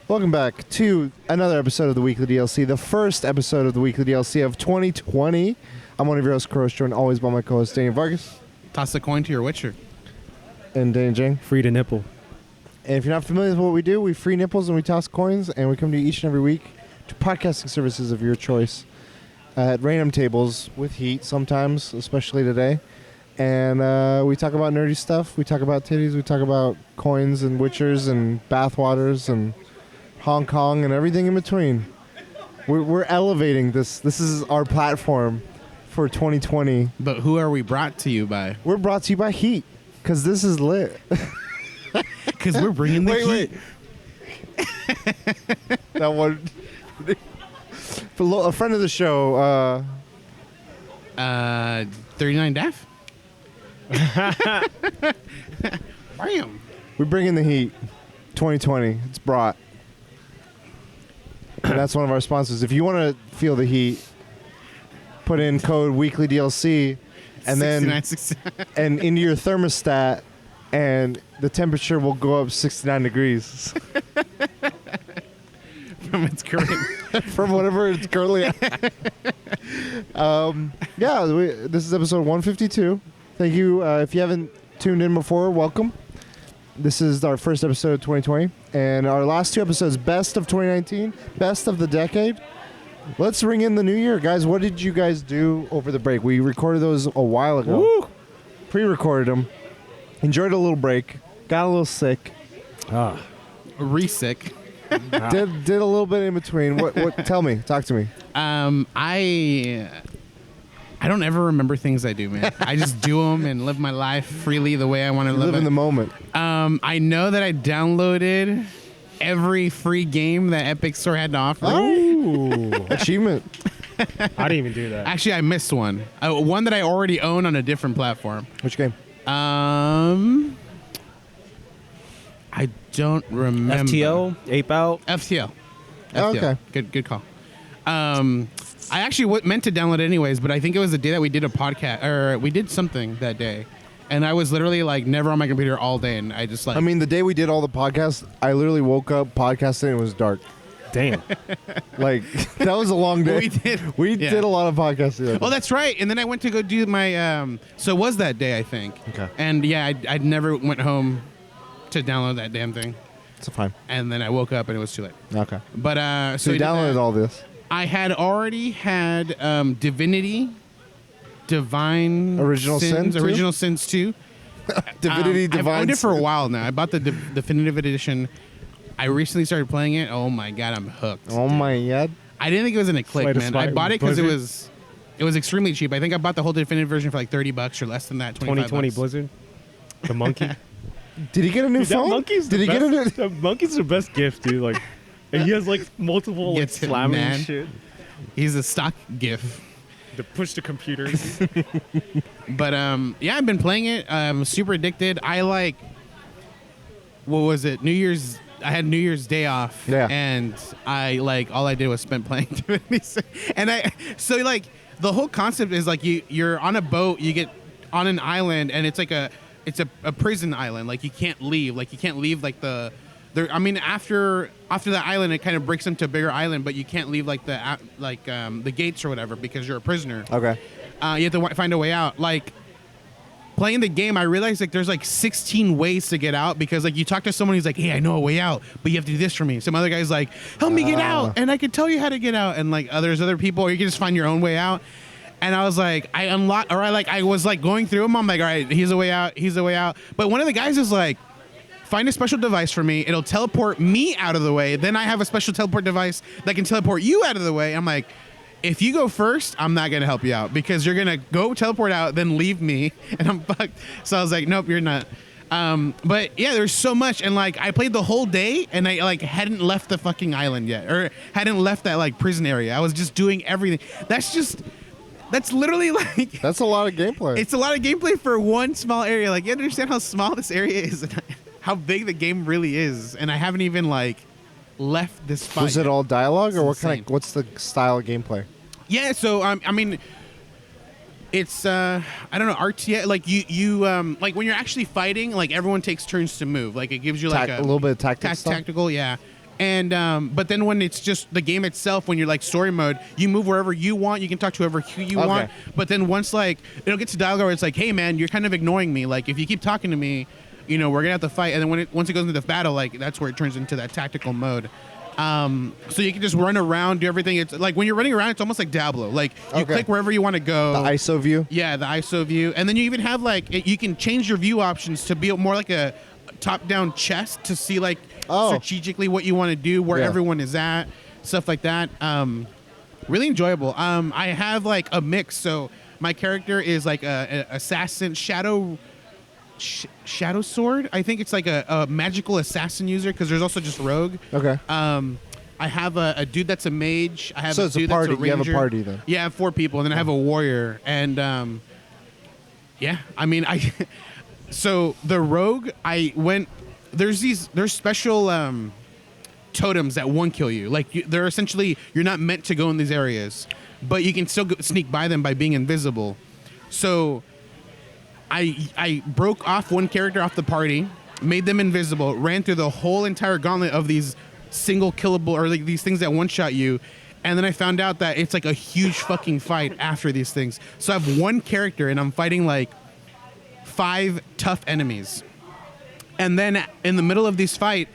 Welcome back to another episode of the Weekly DLC, the first episode of the Weekly DLC of 2020. I'm one of your hosts, Kroos, joined always by my co-host, Daniel Vargas. Toss a coin to your Witcher. And Daniel Jang. Free to nipple. And if you're not familiar with what we do, we free nipples and we toss coins, and we come to you each and every week to podcasting services of your choice at random tables with heat sometimes, especially today. And we talk about nerdy stuff. We talk about titties. We talk about coins and witchers and bathwaters and Hong Kong and everything in between. We're elevating this. This is our platform for 2020. But who are we brought to you by? We're brought to you by Heat, because this is lit. Because we're bringing the heat. That one. A friend of the show. 39 Daff? Bam. We bring in the heat. 2020. It's brought. And that's one of our sponsors. If you want to feel the heat, put in code WeeklyDLC and then and into your thermostat, and the temperature will go up 69 degrees. From its current. From whatever it's currently at. This is episode 152. Thank you. If you haven't tuned in before, welcome. This is our first episode of 2020, and our last two episodes, best of 2019, best of the decade. Let's ring in the new year. Guys, what did you guys do over the break? We recorded those a while ago. Woo! Pre-recorded them. Enjoyed a little break. Got a little sick. Re-sick. Did a little bit in between. What? Tell me. Talk to me. I don't ever remember things I do, man. I just do them and live my life freely the way I want to live in the moment. I know that I downloaded every free game that Epic Store had to offer. Oh, achievement. I didn't even do that. Actually, I missed one. One that I already own on a different platform. Which game? I don't remember. FTL? Ape Out? FTL. Oh, okay. Good call. I actually meant to download it anyways, but I think it was the day that we did a podcast, or we did something that day. And I was literally like never on my computer all day, and I just like... I mean, the day we did all the podcasts, I literally woke up podcasting and it was dark. Damn. Like, that was a long day. We Yeah. did a lot of podcasting. Oh, that's right. And then I went to go do my... so it was that day, I think. Okay. And yeah, I never went home to download that damn thing. It's fine. And then I woke up and it was too late. Okay. But So you downloaded all this? I had already had Divinity, Divine Original Sin 2? Original Sins 2. Divinity Divine. I've owned it for a while now. I bought the definitive edition. I recently started playing it. Oh my god, I'm hooked. Oh my god. I didn't think it was in a click, Slight of man. I spite bought it because Blizzard? it was extremely cheap. I think I bought the whole definitive version for like $30 or less than that. 2020 Blizzard? The monkey? Did he get a new Dude, phone? Did he get a new... The monkey's the best gift, dude. Like, and he has like multiple like Gets it, slamming man. shit He's a stock GIF. to push the computers. But yeah, I've been playing it. I'm super addicted. I like, what was it? I had New Year's Day off. Yeah. And I like all I did was spend playing Divinity. And so like the whole concept is like you're on a boat, you get on an island, and it's like a prison island. Like you can't leave. Like after the island, it kind of breaks into a bigger island, but you can't leave like the gates or whatever because you're a prisoner. Okay. You have to find a way out. Like playing the game, I realized like there's like 16 ways to get out because like you talk to someone who's like, hey, I know a way out, but you have to do this for me. Some other guy's like, help me get out, and I can tell you how to get out. And like there's other people, or you can just find your own way out. And I was like, I was like going through them. I'm like, all right, he's a way out. He's a way out. But one of the guys is like, find a special device for me. It'll teleport me out of the way. Then I have a special teleport device that can teleport you out of the way. I'm like, if you go first, I'm not going to help you out because you're going to go teleport out, then leave me, and I'm fucked. So I was like, nope, you're not. But yeah, there's so much. And like, I played the whole day and I like hadn't left the fucking island yet, or hadn't left that like prison area. I was just doing everything. That's literally like... That's a lot of gameplay. It's a lot of gameplay for one small area. Like, you understand how small this area is and how big the game really is. And I haven't even, like, left this spot. Was it all dialogue, or insane. what's the style of gameplay? Yeah, so, I mean, it's, I don't know, RTS. Like, you like, when you're actually fighting, like, everyone takes turns to move. Like, it gives you, like, a little bit of tactical stuff? Tactical, yeah. And but then when it's just the game itself, when you're like story mode, you move wherever you want. You can talk to whoever you want. But then once like it'll get to dialogue where it's like, hey man, you're kind of ignoring me. Like if you keep talking to me, you know, we're gonna have to fight. And then once it goes into the battle, like that's where it turns into that tactical mode. So you can just run around, do everything. It's like when you're running around, it's almost like Diablo. Like you click wherever you want to go. The ISO view. Yeah, the ISO view, and then you even have like you can change your view options to be more like a top-down chess to see like strategically what you want to do, where everyone is at, stuff like that. Really enjoyable. I have like a mix. So my character is like a assassin shadow sword. I think it's like a magical assassin user because there's also just rogue. Okay. I have a dude that's a mage. I have So a it's a dude party. that's a ranger. You have a party then. Yeah, I have 4 people, and then I have a warrior. And yeah, I mean, so the rogue, there's special totems that won't kill you. Like they're essentially, you're not meant to go in these areas, but you can still sneak by them by being invisible. So I broke off one character off the party, made them invisible, ran through the whole entire gauntlet of these single killable or like these things that one shot you. And then I found out that it's like a huge fucking fight after these things. So I have one character and I'm fighting like 5 tough enemies. And then in the middle of this fight,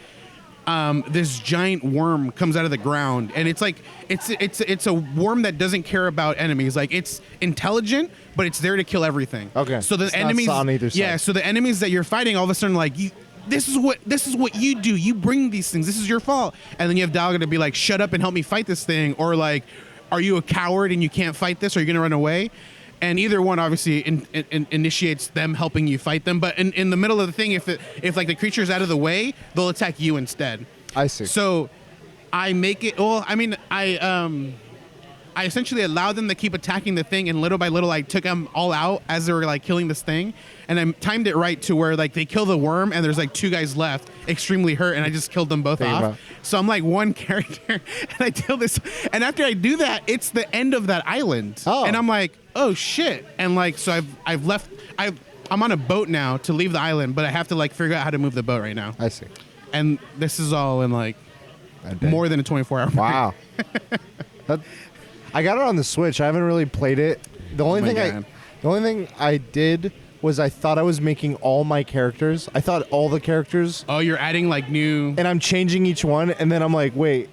this giant worm comes out of the ground, and it's like it's a worm that doesn't care about enemies. Like it's intelligent, but it's there to kill everything. Okay. So the It's enemies, not on either side. yeah. So the enemies that you're fighting, all of a sudden, like this is what you do. You bring these things. This is your fault. And then you have Dalga to be like, shut up and help me fight this thing, or like, are you a coward and you can't fight this? Or are you gonna run away? And either one obviously initiates them helping you fight them. But in the middle of the thing, if like the creature's out of the way, they'll attack you instead. I see. So I make it. Well, I mean, I essentially allowed them to keep attacking the thing, and little by little, I took them all out as they were like killing this thing, and I timed it right to where like they kill the worm, and there's like 2 guys left, extremely hurt, and I just killed them both off. So I'm like one character, and I kill this, and after I do that, it's the end of that island, and I'm like, oh shit, and like so I've left. I'm on a boat now to leave the island, but I have to like figure out how to move the boat right now. I see. And this is all in like more than a 24-hour period. Wow. I got it on the Switch. I haven't really played it. The only thing I did was I thought I was making all my characters. I thought all the characters. Oh, you're adding like new. And I'm changing each one, and then I'm like, wait,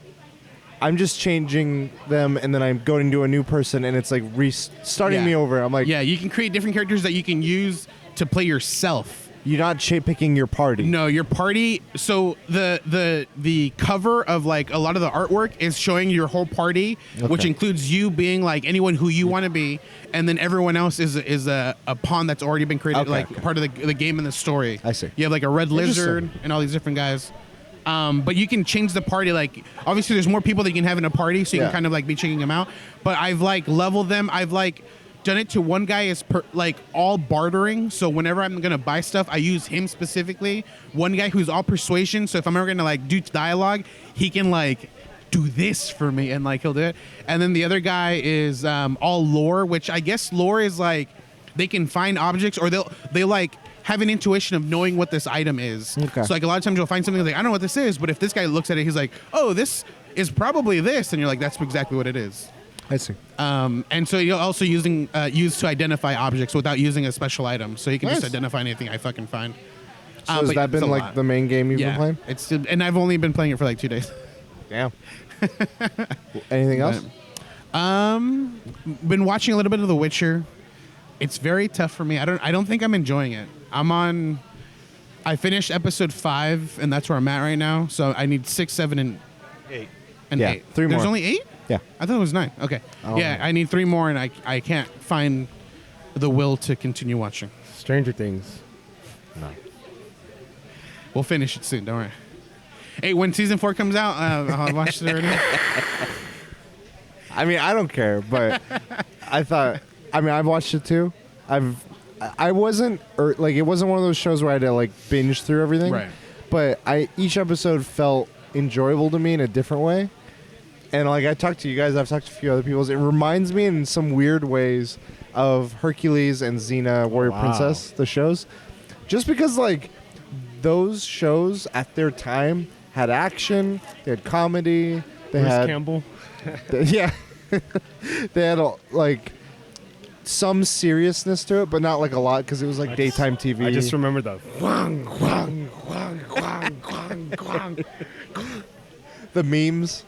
I'm just changing them, and then I'm going to a new person, and it's like restarting me over. I'm like, yeah, you can create different characters that you can use to play yourself. You're not picking your party. No, your party. So the cover of like a lot of the artwork is showing your whole party, which includes you being like anyone who you want to be, and then everyone else is a pawn that's already been created, part of the game and the story. I see. You have like a red lizard and all these different guys. But you can change the party. Like obviously, there's more people that you can have in a party, so you can kind of like be checking them out. But I've like leveled them. I've like done it to one guy is like all bartering. So whenever I'm gonna buy stuff, I use him specifically. One guy who's all persuasion. So if I'm ever gonna like do dialogue, he can like do this for me, and like he'll do it. And then the other guy is all lore, which I guess lore is like they can find objects, or they like have an intuition of knowing what this item is. Okay. So like a lot of times you'll find something like, I don't know what this is, but if this guy looks at it, he's like, oh, this is probably this, and you're like, that's exactly what it is. I see. And so you're also use to identify objects without using a special item. So you can just identify anything I fucking find. So has that been like the main game you've been playing? It's and I've only been playing it for like 2 days. Damn. Anything else? Been watching a little bit of The Witcher. It's very tough for me. I don't think I'm enjoying it. I finished episode 5, and that's where I'm at right now. So I need 6, 7, and 8. And 8. 3 more. There's only 8? Yeah. I thought it was 9. Okay. Yeah, I need 3 more, and I can't find the will to continue watching. Stranger Things. No. We'll finish it soon. Don't worry. Hey, when season 4 comes out, I'll watch it already. I mean, I don't care, but I've watched it too. I wasn't, or like, it wasn't one of those shows where I had to like binge through everything. Right. But each episode felt enjoyable to me in a different way. And like I talked to you guys, I've talked to a few other people. It reminds me in some weird ways of Hercules and Xena, Warrior Princess, the shows. Just because like those shows at their time had action, they had comedy, they Bruce had Campbell. yeah, they had like some seriousness to it, but not like a lot because it was like daytime TV. I just remember the the memes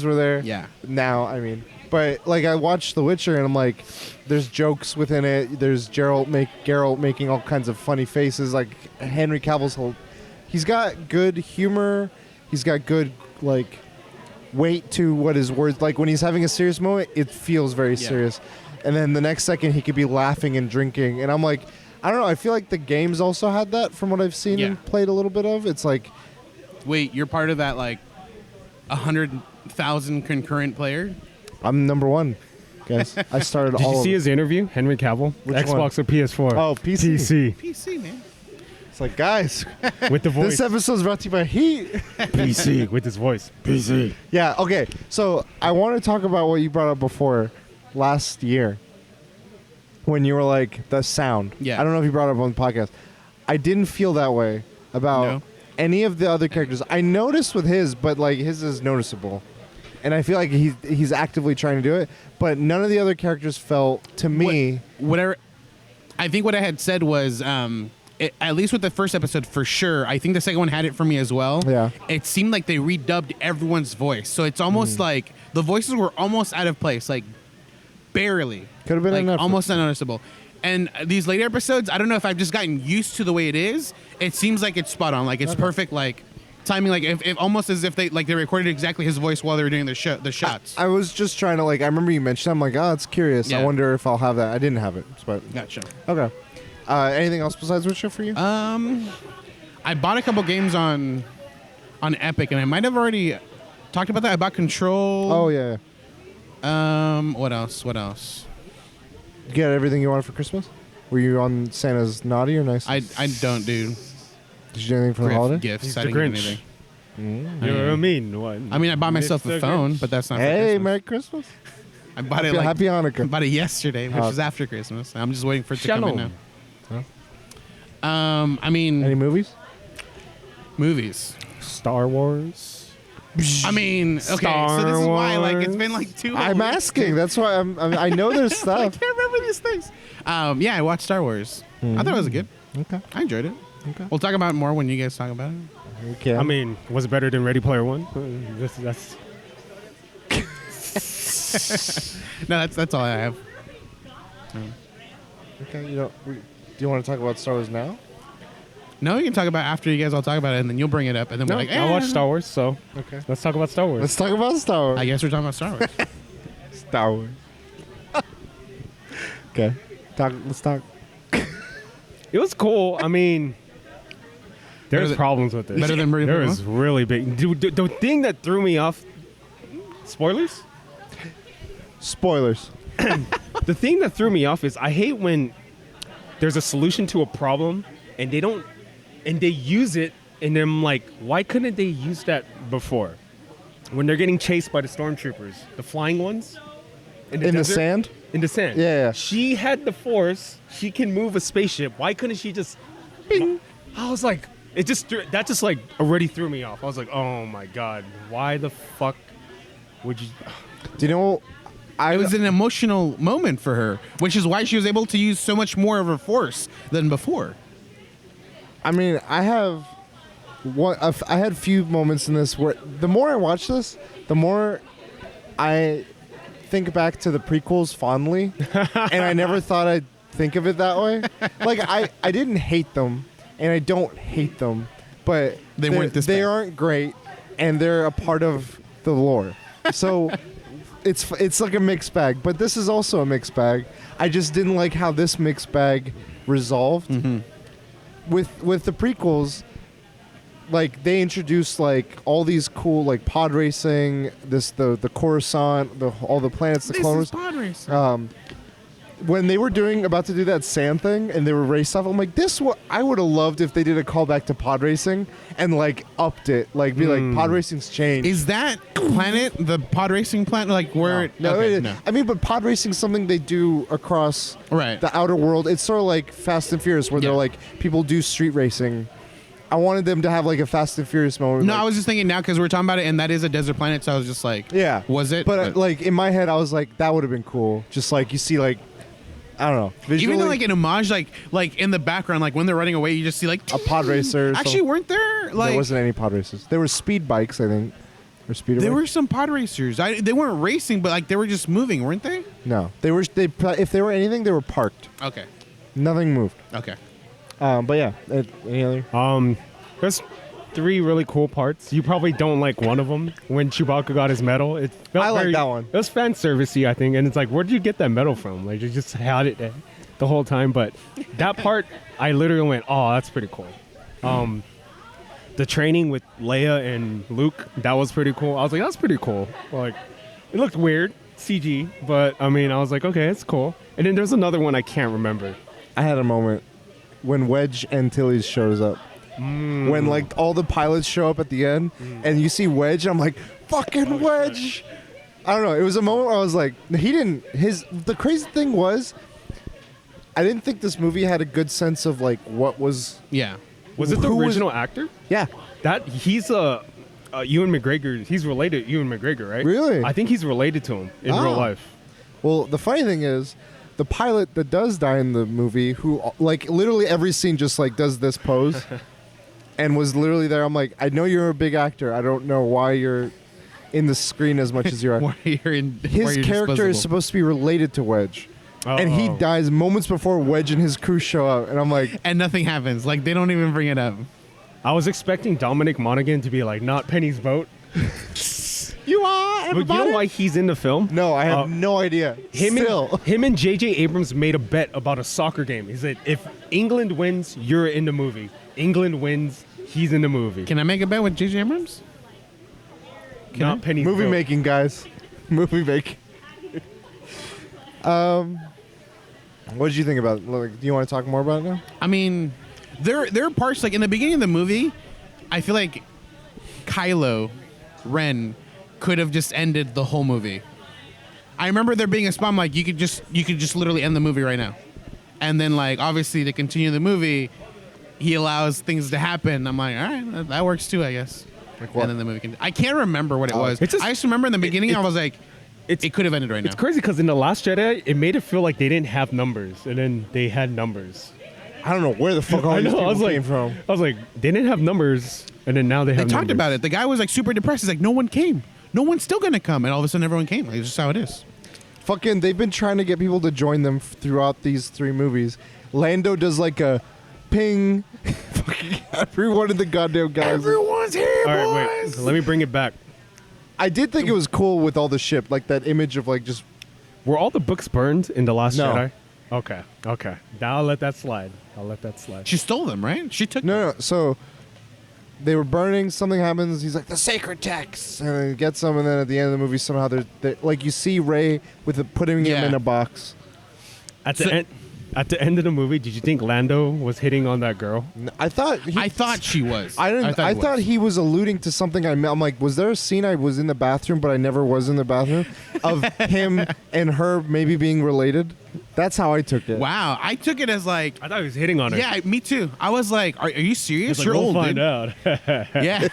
were there. Yeah. Now, I mean, but like I watched The Witcher and I'm like, there's jokes within it. There's Geralt making all kinds of funny faces. Like Henry Cavill's he's got good humor. He's got good like weight to what his words. Like when he's having a serious moment, it feels very serious. And then the next second he could be laughing and drinking. And I'm like, I don't know. I feel like the games also had that from what I've seen and played a little bit of. It's like, wait, you're part of that like 100,000 concurrent player? I'm number one, guys. I started Did all you of see it. his interview? Henry Cavill? Which Xbox or PS4? Oh, PC. PC, man. It's like, guys, With the voice. this episode's brought to you by Heat. PC. With his voice. PC. Yeah, okay. So I want to talk about what you brought up before last year when you were like, the sound. Yeah. I don't know if you brought it up on the podcast. I didn't feel that way about any of the other characters. I noticed with his, but like his is noticeable. And I feel like he's actively trying to do it, but none of the other characters felt to me. I think what I had said was, at least with the first episode for sure. I think the second one had it for me as well. Yeah. It seemed like they redubbed everyone's voice, so it's almost like the voices were almost out of place, like barely. Could have been like enough. almost unnoticeable. And these later episodes, I don't know if I've just gotten used to the way it is. It seems like it's spot on, like it's perfect, like timing, like if almost as if they recorded exactly his voice while they were doing the shots. I was just trying to like. I remember you mentioned. I'm like, oh, it's curious. I Yeah. wonder if I'll have that. I didn't have it, but Gotcha. okay. Anything else besides Witcher for you? I bought a couple games on Epic, and I might have already talked about that. I bought Control. Oh yeah. What else? You get everything you wanted for Christmas? Were you on Santa's naughty or nice? I don't do Did you do anything for the holiday? gifts. He's I the didn't get Grinch. anything. You know what I mean? What? I mean, I bought myself a Mr. phone, Grinch. but that's not. For Hey, Christmas. Merry Christmas! I bought it like Happy I Hanukkah. bought it yesterday, which Oh. is after Christmas. I'm just waiting for it to come in Shalom. now. I mean, Any movies? movies. Star Wars. I mean, okay, Star so this is why, like, it's Wars. been like 2 I'm weeks. asking. That's why I know there's I stuff. can't remember these things. Yeah, I watched Star Wars. I thought it was good. Okay. I enjoyed it. Okay. We'll talk about it more when you guys talk about it. Okay. I mean, was it better than Ready Player One? That's No, that's all I have. okay. Do you want to talk about Star Wars now? No, you can talk about it after you guys all talk about it, and then you'll bring it up, and then no. we're like, I watched Star Wars, so Okay. let's talk about Star Wars. Let's talk about Star Wars. I guess we're talking about Star Wars. Star Wars. Okay. Let's talk. It was cool. I mean, there's Better than- problems with it. better than Ready Player There One? is really big. Dude, the thing that threw me off. Spoilers. Spoilers. The thing that threw me off is I hate when there's a solution to a problem and they use it, and I'm like, why couldn't they use that before? When they're getting chased by the stormtroopers, the flying ones In the desert? sand? In the sand. Yeah. She had the force. She can move a spaceship. Why couldn't she just? Bing. I was like, that just like already threw me off. I was like, oh my god, why the fuck would you? Do you know? It was an emotional moment for her, which is why she was able to use so much more of her force than before. I mean, I had few moments in this where the more I watch this, the more I think back to the prequels fondly, and I never thought I'd think of it that way. Like I didn't hate them, and I don't hate them, but They weren't this They bad. aren't great, and they're a part of the lore. So it's like a mixed bag. But this is also a mixed bag. I just didn't like how this mixed bag resolved. Mm-hmm. With the prequels, like they introduced like all these cool like pod racing, the Coruscant, all the planets, the This Clone is Wars. pod racing. When they were about to do that sand thing and they were race off, I'm like, I would have loved if they did a callback to pod racing and like upped it, like be like pod racing's changed. Is that planet the pod racing planet? Like where? No, okay, it- I mean, but pod racing is something they do across Right. the outer world. It's sort of like Fast and Furious, where Yeah. they're like people do street racing I wanted them to have like a Fast and Furious moment. No, like, I was just thinking now because we're talking about it, and that is a desert planet. So I was just like, yeah, was it? But like in my head, I was like, that would have been cool. Just like you see, like I don't know, visually, even though like an homage, like in the background, like when they're running away, you just see like a pod racer. Actually, weren't there? Like there wasn't any pod races. There were speed bikes, I think, or speeder. There bikes? were some pod racers. They weren't racing, but like they were just moving, weren't they? No, they were. They if they were anything, they were parked. Okay. Nothing moved. Okay. But yeah, any other? There's 3 really cool parts. You probably don't like one of them. When Chewbacca got his medal, it felt I like very, that one. It was fan servicey, I think, and it's like, where did you get that medal from? Like, you just had it the whole time. But that part, I literally went, oh, that's pretty cool. The training with Leia and Luke, that was pretty cool. I was like, that's pretty cool. Like, it looked weird, CG, but I mean, I was like, okay, it's cool. And then there's another one I can't remember. I had a moment when Wedge Antilles shows up. When like all the pilots show up at the end, and you see Wedge, and I'm like, fucking Wedge. I don't know. It was a moment where I was like, he didn't. The crazy thing was, I didn't think this movie had a good sense of like what was. Yeah. Was it the Who was- original actor? Yeah. That he's Ewan McGregor. He's related to Ewan McGregor, right? Really? I think he's related to him in real Oh. life. Well, the funny thing is, the pilot that does die in the movie, who like literally every scene just like does this pose, and was literally there. I'm like, I know you're a big actor. I don't know why you're in the screen as much as you are. Why you're in, why His you're character is disposable. supposed to be related to Wedge, and he Oh. dies moments before Wedge and his crew show up. And I'm like, And nothing happens. Like they don't even bring it up. I was expecting Dominic Monaghan to be like, not Penny's boat. you are But you know why he's in the film? No, I have Uh, no idea. Still, Him and J.J. Abrams made a bet about a soccer game. He said, if England wins, you're in the movie. England wins, he's in the movie. Can I make a bet with J.J. Abrams? Not Penny's movie boat. making, guys. Movie making. What did you think about it? Like, do you want to talk more about it now? I mean, there are parts like in the beginning of the movie, I feel like Kylo Ren could have just ended the whole movie. I remember there being a spot I'm like you could just literally end the movie right now. And then like obviously to continue the movie, he allows things to happen. I'm like, all right, that works too, I guess. Like what? And then the movie can. I can't remember what it was. It's just- I just remember in the beginning I was like, it could have ended right now. It's crazy because in The Last Jedi, it made it feel like they didn't have numbers, and then they had numbers. I don't know where the fuck all I these know, I people was like, came from. I was like, they didn't have numbers, and then now they They have talked numbers. about it. The guy was like super depressed. He's like, no one came. No one's still gonna come. And all of a sudden, everyone came. Like, it's just how it is. Fucking, they've been trying to get people to join them throughout these 3 movies. Lando does like a ping. Fucking everyone in the goddamn galaxy. Everyone's here, All right, wait, let me bring it back. I did think it was cool with all the ship, like that image of like just. Were all the books burned in The Last No. Jedi? Okay. Now I'll let that slide. She stole them, right? She took them. No. So they were burning. Something happens. He's like the sacred text, and then he gets them. And then at the end of the movie, somehow they're like you see Rey with putting him Yeah. in a box. At the end of the movie, did you think Lando was hitting on that girl? I thought. I thought she was. I didn't. I thought he was alluding to something. I'm like, was there a scene I was in the bathroom, but I never was in the bathroom, of him and her maybe being related? That's how I took it. Wow. I took it as like, I thought he was hitting on her. yeah, me too. I was like, are you serious? He's like, You're we'll old, find dude. out. Yeah.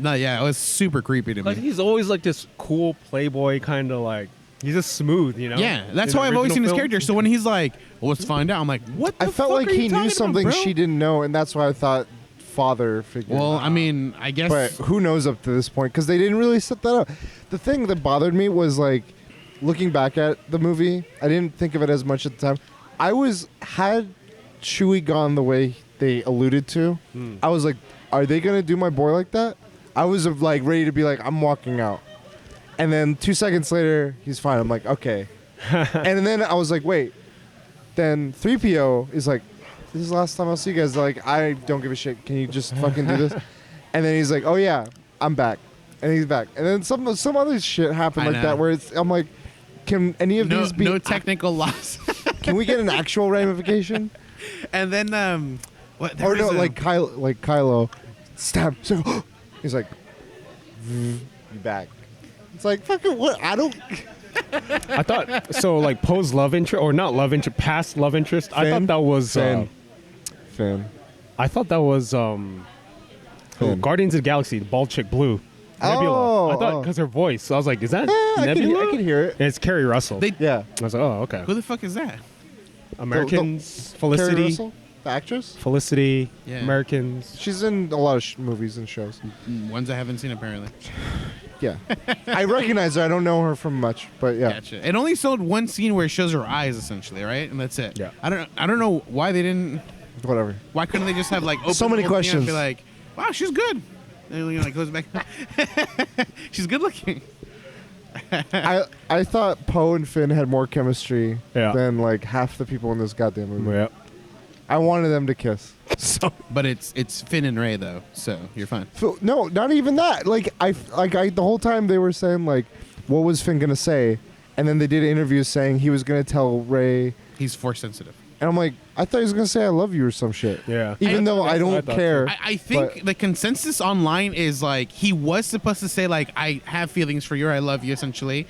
No, yeah, it was super creepy to Like me. he's always like this cool playboy kind of like he's just smooth, you know. Yeah, that's In why I've always seen his original character. films. So when he's like, well, let's find out, I'm like, what the I felt fuck like are you he talking knew about, something bro? she didn't know, and that's why I thought father figure. Well, I mean, I guess. But who knows up to this point? Because they didn't really set that up. The thing that bothered me was like, looking back at the movie, I didn't think of it as much at the time. Had Chewie gone the way they alluded to, I was like, are they gonna do my boy like that? I was like ready to be like, I'm walking out. And then 2 seconds later, he's fine. I'm like, okay. And then I was like, wait. Then 3PO is like, this is the last time I'll see you guys. Like, I don't give a shit. Can you just fucking do this? And then he's like, oh yeah, I'm back. And he's back. And then some other shit happened I like know. that where I'm like, can any of no, these be? no technical loss. Can we get an actual ramification? And then, what? there Or was no, a- like Kylo, stab. So he's like, you back. It's like fucking what? I don't. I thought so. Like Poe's love interest, or not love interest, past love interest. I Finn? thought that was. Finn. I thought that was Finn. Guardians of the Galaxy, the bald chick Blue. Nebula. Oh, I thought oh. because her voice. So I was like, is that I Nebula? could hear it. And it's Carrie Russell. Yeah. I was like, oh, okay. Who the fuck is that? Americans, Carrie Felicity, Russell, the actress. Felicity, Yeah. Americans. She's in a lot of movies and shows. Ones I haven't seen apparently. Yeah. I recognize her. I don't know her from much, but yeah. Gotcha. It only showed one scene where it shows her eyes essentially, right? And that's it. Yeah. I don't know why they didn't. Whatever. Why couldn't they just have like open, So many open questions. And be like, wow, she's good. And you know, like goes back. She's good looking. I thought Poe and Finn had more chemistry Yeah. than like half the people in this goddamn movie. Yeah. I wanted them to kiss. So But it's Finn and Ray though, so you're fine. no, not even that. Like I the whole time they were saying like, what was Finn gonna say? And then they did interviews saying he was gonna tell Ray, He's force sensitive. and I'm like, I thought he was gonna say I love you or some shit. Yeah. Even though I I don't thought care. I think but- the consensus online is like he was supposed to say like I have feelings for you, or I love you essentially,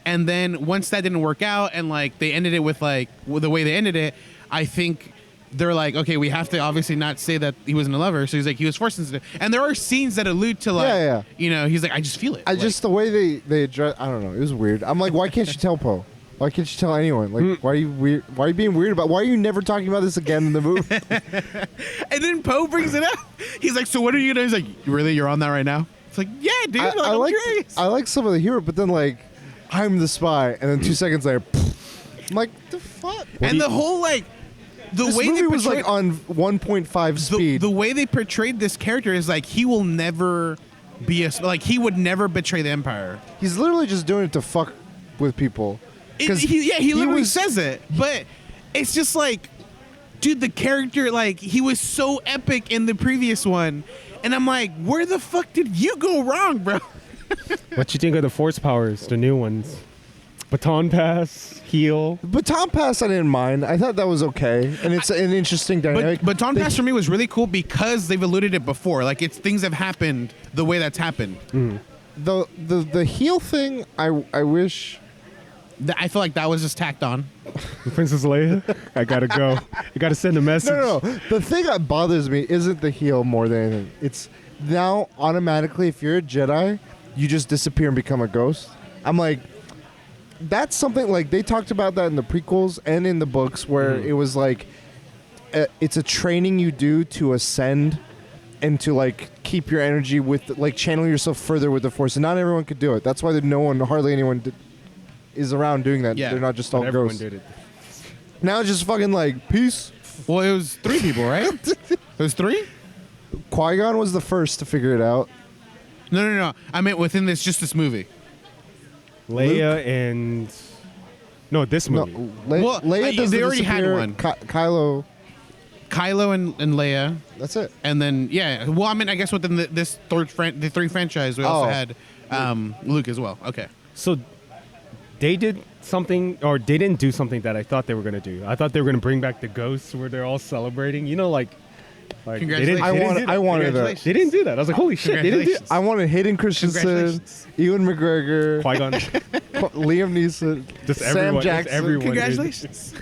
and then once that didn't work out and like they ended it with like the way they ended it, I think they're like, okay, we have to obviously not say that he wasn't a lover, so he's like he was force sensitive, and there are scenes that allude to like, Yeah. you know, he's like I just feel it. I just the way they address. I don't know. It was weird. I'm like, why can't you tell Poe? Why can't you tell anyone? Like, why are you weird? Why are you being weird about? Why are you never talking about this again in the movie? and then Poe brings it up. He's like, so what are you gonna? He's like, really, you're on that right now? It's like, yeah, dude. I I'm like curious. I like some of the humor, but then like, I'm the spy, and then 2 seconds later, I'm like, the fuck. and the whole like the This way movie they was like portrayed- on 1.5 speed. The way they portrayed this character is like he will never be like he would never betray the Empire. He's literally just doing it to fuck with people. He 'Cause literally was- says it, but it's just like, dude, the character like he was so epic in the previous one, and I'm like, where the fuck did you go wrong, bro? What you think of the force powers, the new ones? Baton pass, heal. Baton pass, I didn't mind. I thought that was okay, and it's an interesting dynamic. But Baton They- Pass for me was really cool because they've alluded it before. Like it's things have happened the way that's happened. the heel thing, I wish. I feel like that was just tacked on. Princess Leia, I gotta go. You gotta send a message. No. The thing that bothers me isn't the heel more than anything. It's now automatically, if you're a Jedi, you just disappear and become a ghost. I'm like, that's something like they talked about that in the prequels and in the books where it was like, it's a training you do to ascend and to like keep your energy with, like channel yourself further with the Force. And not everyone could do it. That's why hardly anyone is around doing that. Yeah. They're not just But all everyone ghosts. did it. Now it's just fucking like, peace. Well, it was 3 people, right? It was 3? Qui-Gon was the first to figure it out. No. I meant within this movie. Leia and this No, movie. Well, Leia does they the already had disappear. one. Kylo, Kylo and Leia, that's it. and then yeah. Well, I mean, I guess within the 3 franchise, we also Oh. had Luke as well. Okay. So they did something, or they didn't do something that I thought they were gonna do. I thought they were gonna bring back the ghosts where they're all celebrating. You know, like they didn't, Congratulations. they didn't do that. I wanted that. Congratulations. They didn't do that. I was like, holy shit, they didn't do Congratulations. I wanted Hayden Christensen, Congratulations. Ewan McGregor, Qui-Gon. Liam Neeson, Just Sam everyone, just Jackson. everyone. Congratulations.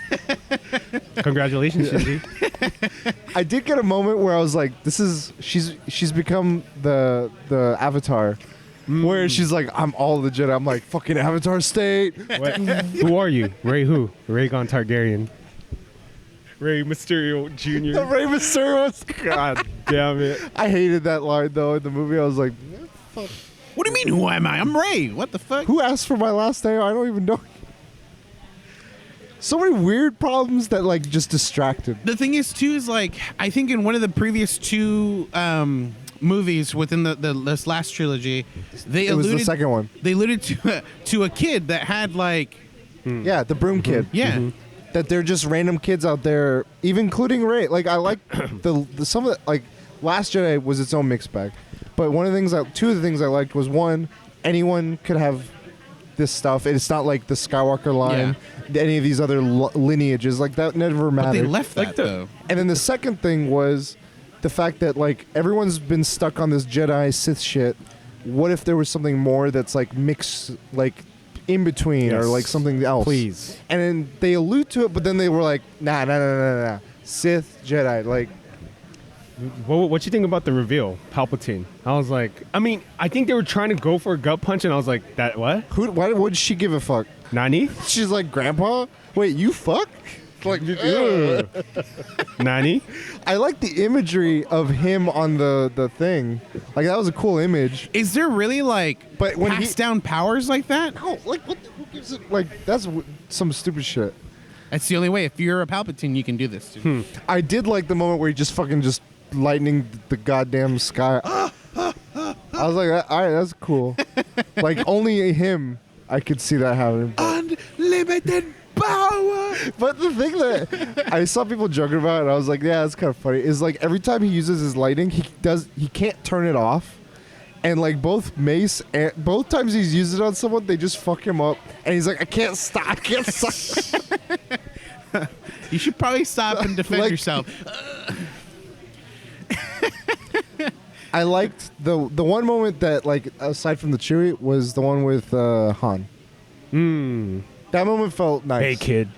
Congratulations, Shinji. I did get a moment where I was like, she's become the Avatar. Where she's like, I'm all the Jedi. I'm like, fucking Avatar state. What? Who are you? Ray who? Rhaegon Targaryen. Ray Mysterio Jr. The Rey Mysterio. God damn it. I hated that line though in the movie. I was like, What do you mean? Who am I? I'm Ray. What the fuck? who asked for my last name? I don't even know. So many weird problems that like just distracted. The thing is, too, is like I think in one of the previous 2 movies within this last trilogy, they It was alluded the second one. They alluded to a kid that had like Yeah, the broom kid. yeah. That they're just random kids out there, even including Ray. Like I like the some of the, like Last Jedi was its own mixed bag, but one of the things two of the things I liked was one, anyone could have this stuff. It's not like the Skywalker line, any of these other lineages like that never But mattered. they left that though. And then the second thing was the fact that like everyone's been stuck on this Jedi Sith shit. What if there was something more that's like mixed, like in between or Yes. like something else. Please. And then they allude to it, but then they were like, nah. Sith, Jedi. Like, What you think about the reveal, Palpatine? I was like, I mean, I think they were trying to go for a gut punch, and I was like, that what? why would she give a fuck? Nani? She's like, Grandpa? Wait, you fuck? Like, Ugh. Nani? I like the imagery of him on the thing. Like, that was a cool image. Is there really like But when passed down powers like that? No, like, who gives it? Like, that's some stupid shit. That's the only way. If you're a Palpatine, you can do this. Dude. I did like the moment where he just fucking just lightning the goddamn sky. I was like, all right, that's cool. Like, only him, I could see that happening. Unlimited power. But the thing that I saw people joking about, and I was like, yeah, that's kind of funny, is like every time he uses his lightning, he can't turn it off. And like both Mace and both times he's used it on someone, they just fuck him up. And he's like, I can't stop. You should probably stop and defend Like- yourself. I liked the one moment that, like, aside from the Chewie, was the one with Han. That moment felt nice. Hey, kid.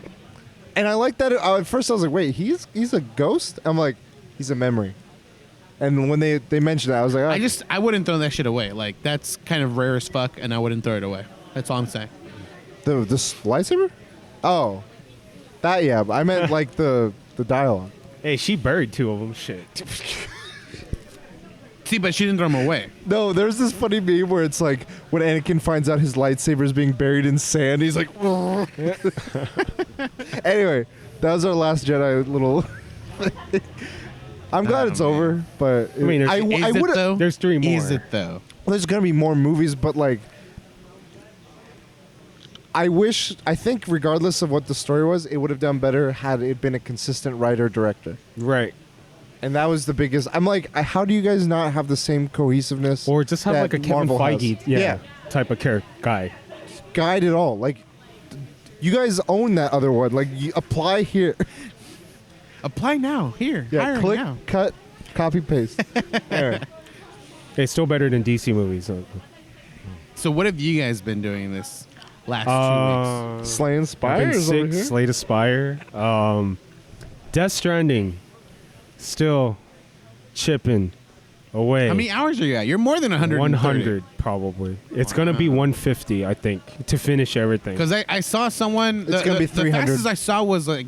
And I like that. At first, I was like, wait, he's a ghost? I'm like, he's a memory. And when they mentioned that, I was like, oh. I wouldn't throw that shit away. Like, that's kind of rare as fuck, and I wouldn't throw it away. That's all I'm saying. This lightsaber? Oh. That, yeah. But I meant, like, the dialogue. Hey, she buried 2 of them. Shit. See, but she didn't throw them away. No, there's this funny meme where it's like when Anakin finds out his lightsaber is being buried in sand, he's like, Anyway, that was our last Jedi little. I'm glad it's over, but I mean, Is it, would. though? There's 3 more. Is it, though? There's gonna be more movies, but like, I think regardless of what the story was, it would have done better had it been a consistent writer director. Right. And that was the biggest. I'm like, how do you guys not have the same cohesiveness? Or just have that like a Kevin Marvel has? Feige type of guy. Guide it all. Like, you guys own that other one. Like, you apply here. Apply now. Here. Yeah, Hiring click, now. cut, copy, paste. Anyway. It's still better than DC movies. So what have you guys been doing this last 2 weeks? Slaying I've been Spires over sick. here. Slay the Spire. Death Stranding. Still chipping away. How many hours are you at? You're more than 100. 100 probably. It's gonna be 150, I think, to finish everything. Because I saw someone. It's gonna be The 300. fastest I saw was like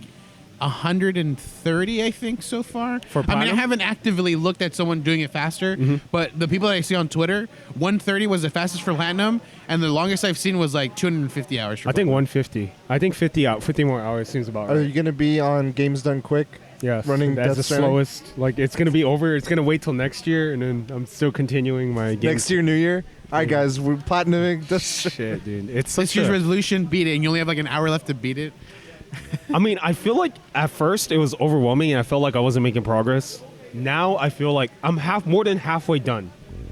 130, I think, so far. For I mean, I platinum? haven't actively looked at someone doing it faster, but the people that I see on Twitter, 130 was the fastest for platinum, and the longest I've seen was like 250 hours for I think platinum. 150. I think 50 more hours seems about Are right. you going to be on Games Done Quick? Yes, running that's Death the Stranding? slowest. Like it's gonna be over. It's gonna wait till next year, and then I'm still continuing my game. Next year, New Year? All right, guys, we're platinuming this. Shit, dude. It's This such year's a, resolution, beat it, and you only have like an hour left to beat it. I mean, I feel like at first it was overwhelming, and I felt like I wasn't making progress. Now I feel like I'm more than halfway done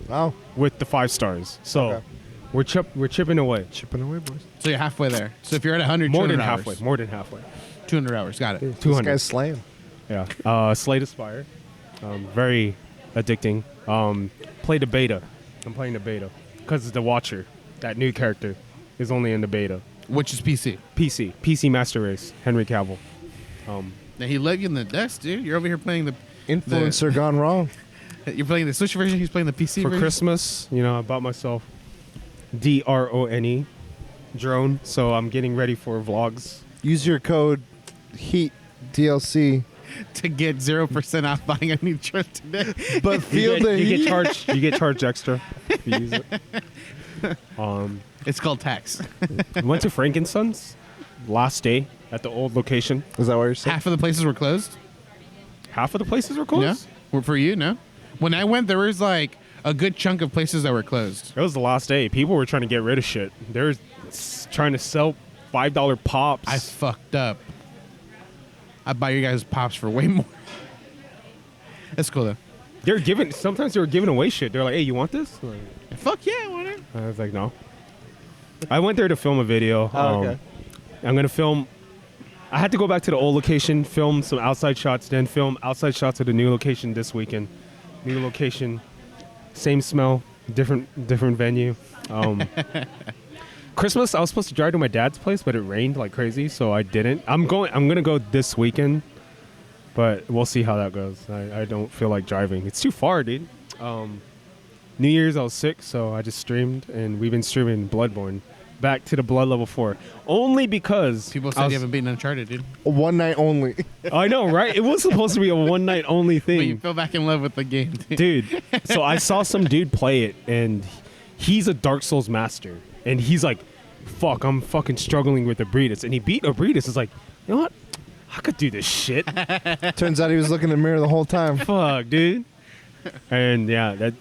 Wow. with the 5 stars. So Okay. we're chipping away. Chipping away, boys. So you're halfway there. So if you're at 100, More 200 than hours. halfway. More than halfway. 200 hours. Got it. This 200. guy's slaying. Yeah. Slay the Spire. Very addicting. Play the beta. I'm playing the beta because it's the Watcher. That new character is only in the beta. Which is PC. PC Master Race. Henry Cavill. Now he let you in the desk, dude. You're over here playing the. Influencer gone wrong. You're playing the Switch version. He's playing the PC For version. Christmas, I bought myself DRONE drone, so I'm getting ready for vlogs. Use your code HEAT DLC. to get 0% off buying a new truck today. But feel the You heat. get charged. You get charged extra if you use it. It's called tax. We went to Frankenson's last day at the old location. Is that what you're saying? Half of the places were closed. Half of the places were closed. No, were for you. No, when I went, there was like a good chunk of places that were closed. It was the last day. People were trying to get rid of shit. They were trying to sell $5 pops. I fucked up. I buy you guys pops for way more. That's cool though. Sometimes they were giving away shit. They're like, "Hey, you want this?" I'm like, Fuck yeah, I want it. I was like, "No." I went there to film a video. Oh, okay. I'm gonna film. I had to go back to the old location, film some outside shots, then film outside shots of the new location this weekend. New location, same smell, different venue. Christmas, I was supposed to drive to my dad's place, but it rained like crazy, so I didn't. I'm gonna go this weekend, but we'll see how that goes. I don't feel like driving. It's too far, dude. New Year's, I was sick, so I just streamed, and we've been streaming Bloodborne back to the Blood Level 4, only because People said you haven't beaten Uncharted, dude. One night only. I know, right? It was supposed to be a one night only But you thing, fell back in love with the game, dude. So I saw some dude play it, and he's a Dark Souls master, and he's like, "Fuck, I'm fucking struggling with Abritus," and he beat Abritus. It's like, you know what? I could do this shit. Turns out he was looking in the mirror the whole time. Fuck, dude. And yeah,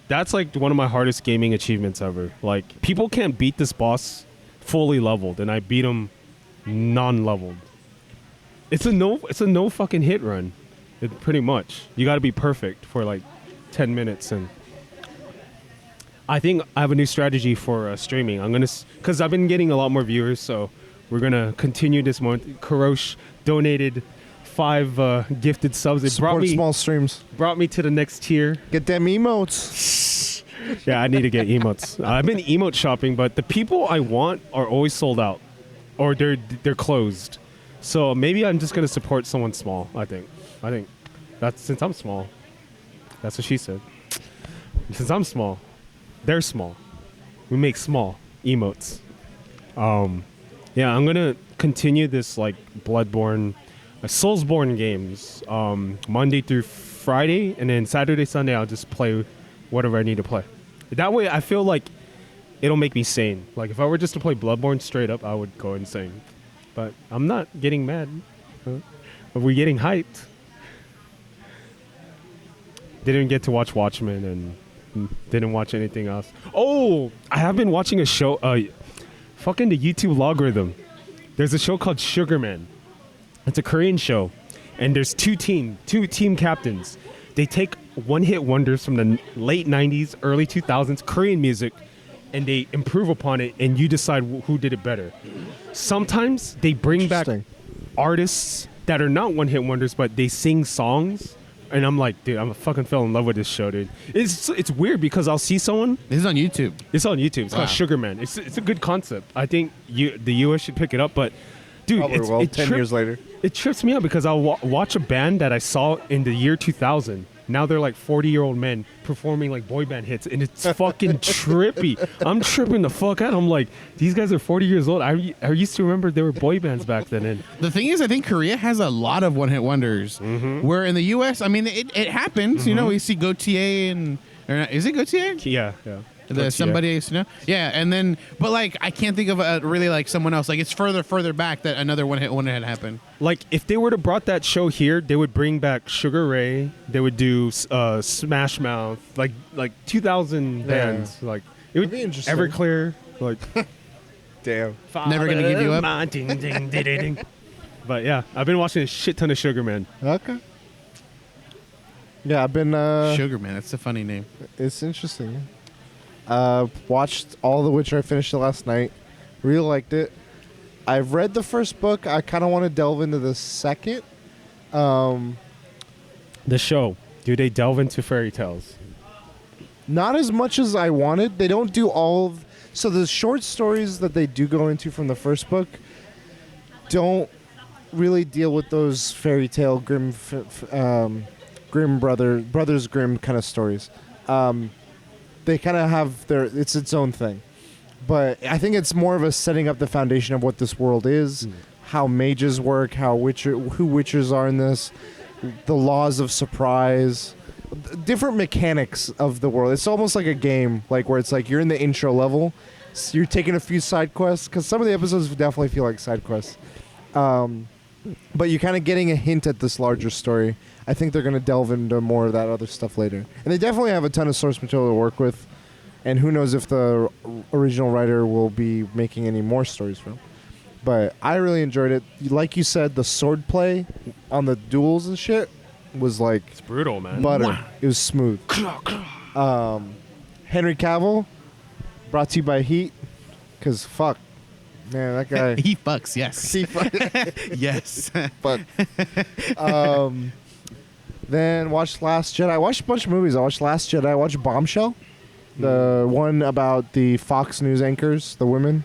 that's like one of my hardest gaming achievements ever. Like, people can't beat this boss fully leveled, and I beat him non-leveled. It's a no fucking hit run. Pretty much. You got to be perfect for like 10 minutes, and I think I have a new strategy for streaming. I'm gonna, cause I've been getting a lot more viewers, so we're gonna continue this month. Karosh donated 5 gifted subs. It Support small streams. brought me to the next tier. Get them emotes. Yeah, I need to get emotes. I've been emote shopping, but the people I want are always sold out, or they're closed. So maybe I'm just gonna support someone small. I think that's, since I'm small. That's what she said. Since I'm small, they're small. We make small emotes. Yeah, I'm gonna continue this like Bloodborne, Soulsborne games. Monday through Friday, and then Saturday, Sunday, I'll just play whatever I need to play. That way, I feel like it'll make me sane. Like, if I were just to play Bloodborne straight up, I would go insane. But I'm not getting mad. Are we getting hyped? Didn't get to watch Watchmen and didn't watch anything else. Oh, I have been watching a show. Fucking the YouTube logarithm. There's a show called Sugarman. It's a Korean show, and there's two team captains. They take one-hit wonders from the late 90s, early 2000s Korean music, and they improve upon it, and you decide who did it better. Sometimes they bring back artists that are not one-hit wonders, but they sing songs, and I'm like, dude, I'm fucking fell in love with this show, dude. It's weird because I'll see someone. This is on YouTube. It's on YouTube. It's called Sugarman. It's a good concept. I think the US should pick it up, but dude, Probably 10 years later. It trips me out because I'll watch a band that I saw in the year 2000. Now they're like 40-year-old men performing like boy band hits, and it's fucking trippy. I'm tripping the fuck out. I'm like, these guys are 40 years old. I used to remember there were boy bands back then. And The thing is, I think Korea has a lot of one-hit wonders. Where in the U.S., I mean, it happens. You know, we see Gautier and... is it Gautier? yeah. Somebody I used to know. Yeah, and then... But, like, I can't think of really, like, someone else. Like, it's further back that another one-hit wonder had happened. Like, if they were to brought that show here, they would bring back Sugar Ray. They would do Smash Mouth. Like 2000 bands. Like, it would be interesting. Everclear. Like... Damn. Never gonna give you up. Ding, ding, ding, ding. But yeah, I've been watching a shit ton of Sugar Man. Okay. Yeah, I've been... Sugar Man, that's a funny name. It's interesting. Watched all The Witcher. I finished it last night. Really liked it. I've read the first book. I kind of want to delve into the second. The show. Do they delve into fairy tales? Not as much as I wanted. They don't do all of... So the short stories that they do go into from the first book don't really deal with those fairy tale Grimm Brothers Grimm kind of stories. They kind of have it's its own thing. But I think it's more of a setting up the foundation of what this world is, how mages work, who witchers are in this, the laws of surprise, different mechanics of the world. It's almost like a game, like where it's like you're in the intro level, so you're taking a few side quests, because some of the episodes definitely feel like side quests. But you're kind of getting a hint at this larger story. I think they're going to delve into more of that other stuff later. And they definitely have a ton of source material to work with. And who knows if the original writer will be making any more stories from. But I really enjoyed it. Like you said, the sword play on the duels and shit was like... It's brutal, man. Butter. Wow. It was smooth. Henry Cavill, brought to you by Heat. Because fuck. Man, that guy... He fucks, yes. he fuck. Yes. But... Then watched Last Jedi. I watched a bunch of movies. I watched Last Jedi. I watched Bombshell. The one about the Fox News anchors, the women.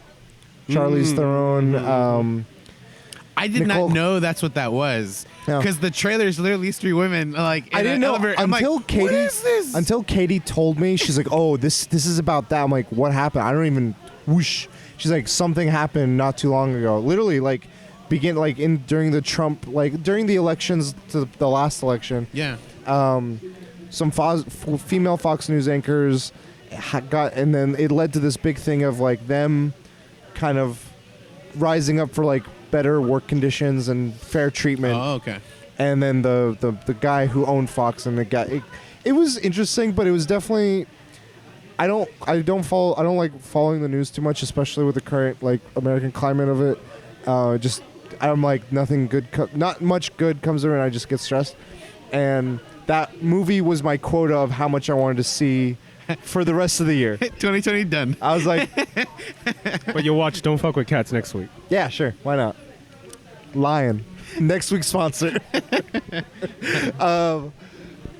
Charlize Theron. I did Nicole- not know that's what that was. Yeah. Because the trailer is literally these three women like in I didn't an know elevator. I'm until like, Katie. what is this? Until Katie told me, she's like, "Oh, this is about that." I'm like, "What happened?" I don't even. Whoosh. She's like, "Something happened not too long ago." Literally, like, during the Trump, like during the elections to the last election. Yeah. Some female Fox News anchors and then it led to this big thing of like them kind of rising up for like better work conditions and fair treatment. Oh, okay. And then the guy who owned Fox and the guy, it was interesting, but it was definitely. I don't like following the news too much, especially with the current like American climate of it. I'm like not much good comes around. I just get stressed, and that movie was my quota of how much I wanted to see for the rest of the year. 2020 done. I was like, But you'll watch Don't Fuck with Cats next week. yeah, sure, why not? Lion, next week's sponsor.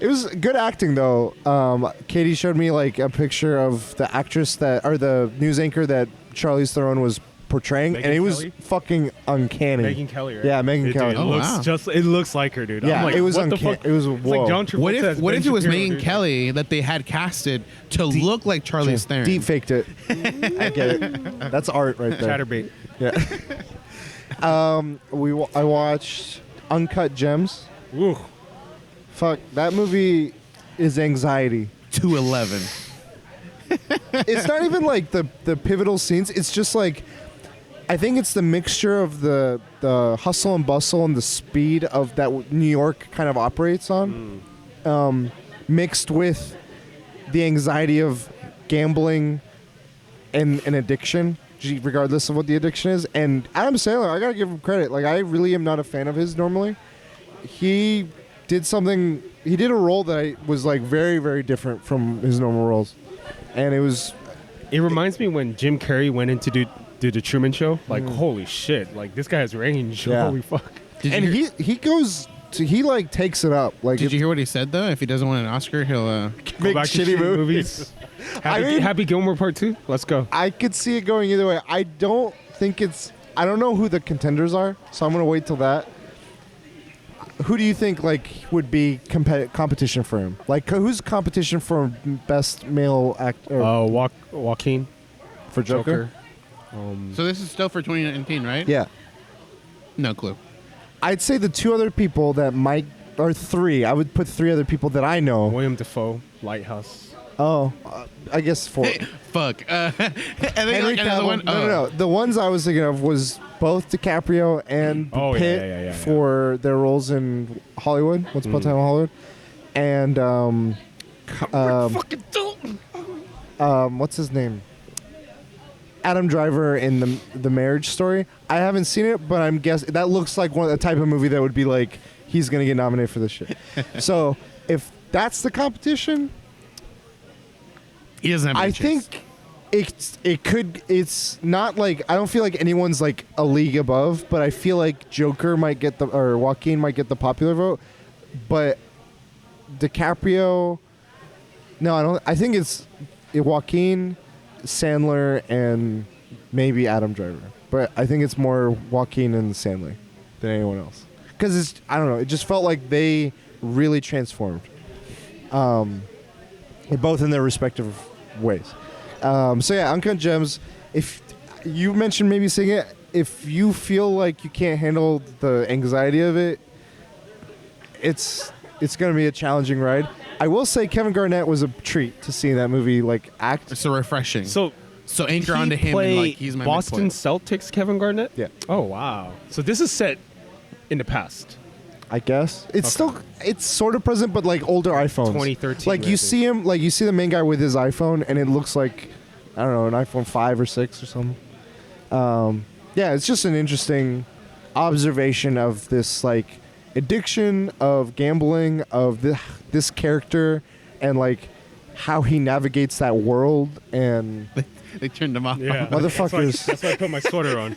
It was good acting though. Katie showed me like a picture of the actress the news anchor that Charlize Theron was portraying, Megyn and it was Kelly? fucking uncanny. Megyn Kelly, right? Yeah, Megyn Dude, Kelly. It Oh, looks wow. it looks like her, dude. Yeah, I'm like, it was what the uncanny. fuck? It was It's like John Travolta. What if it was Ben Megyn Shapiro, Kelly that they had casted to look like Charlize Theron? Deep faked it. I get it. That's art right there. Chatterbait. Yeah. I watched Uncut Gems. Ooh. Fuck, that movie is anxiety. 211. It's not even like the pivotal scenes. It's just like, I think it's the mixture of the hustle and bustle and the speed of that New York kind of operates on, mixed with the anxiety of gambling and addiction, regardless of what the addiction is. And Adam Sandler, I gotta give him credit. Like, I really am not a fan of his normally. He did a role that was like very, very different from his normal roles. And It reminds me when Jim Carrey went in to do the Truman Show. Like, holy shit! Like, this guy has range. Yeah. Holy fuck! he like takes it up. Like, Did you hear what he said though? If he doesn't win an Oscar, he'll. make back to shitty shitty movies? Happy Gilmore Part 2. Let's go. I could see it going either way. I don't know who the contenders are, so I'm gonna wait till that. Who do you think like would be competition for him? Like, who's competition for best male actor Joaquin for Joker? So this is still for 2019, right? Yeah, No clue. I'd say the two other people that might, or three. I would put three other people that I know. William Dafoe, Lighthouse. Oh, I guess four. Fuck. And then Henry like another Cavill. one. No. The ones I was thinking of was both DiCaprio and Oh, yeah, Pitt yeah. for their roles in Hollywood. Once Upon a Time in Hollywood, and what's his name? Adam Driver in the Marriage Story. I haven't seen it, but I'm guessing that looks like the type of movie that would be like he's gonna get nominated for this shit. So if that's the competition, He doesn't have. I any chance. think it's not like, I don't feel like anyone's like a league above, but I feel like Joker might get or Joaquin might get the popular vote, but DiCaprio, no, I don't. I think it's Joaquin, Sandler, and maybe Adam Driver, but I think it's more Joaquin and Sandler than anyone else, because I don't know, it just felt like they really transformed, both in their respective ways. So yeah, Uncut Gems. If you mentioned maybe seeing it, if you feel like you can't handle the anxiety of it, it's going to be a challenging ride. I will say Kevin Garnett was a treat to see that movie like act. It's so refreshing. So anchor he onto him and played like he's my Boston midpoint. Celtics Kevin Garnett? Yeah, Oh, wow. So this is set in the past. I guess it's sort of present, but like older iPhones. 2013, Like you maybe. see him, like you see the main guy with his iPhone, and it looks like, I don't know, an iPhone 5 or 6 or something. Yeah, it's just an interesting observation of this like addiction, of gambling, of this character, and like how he navigates that world. And They turned him off. Yeah. Motherfuckers. That's why I put my sweater on.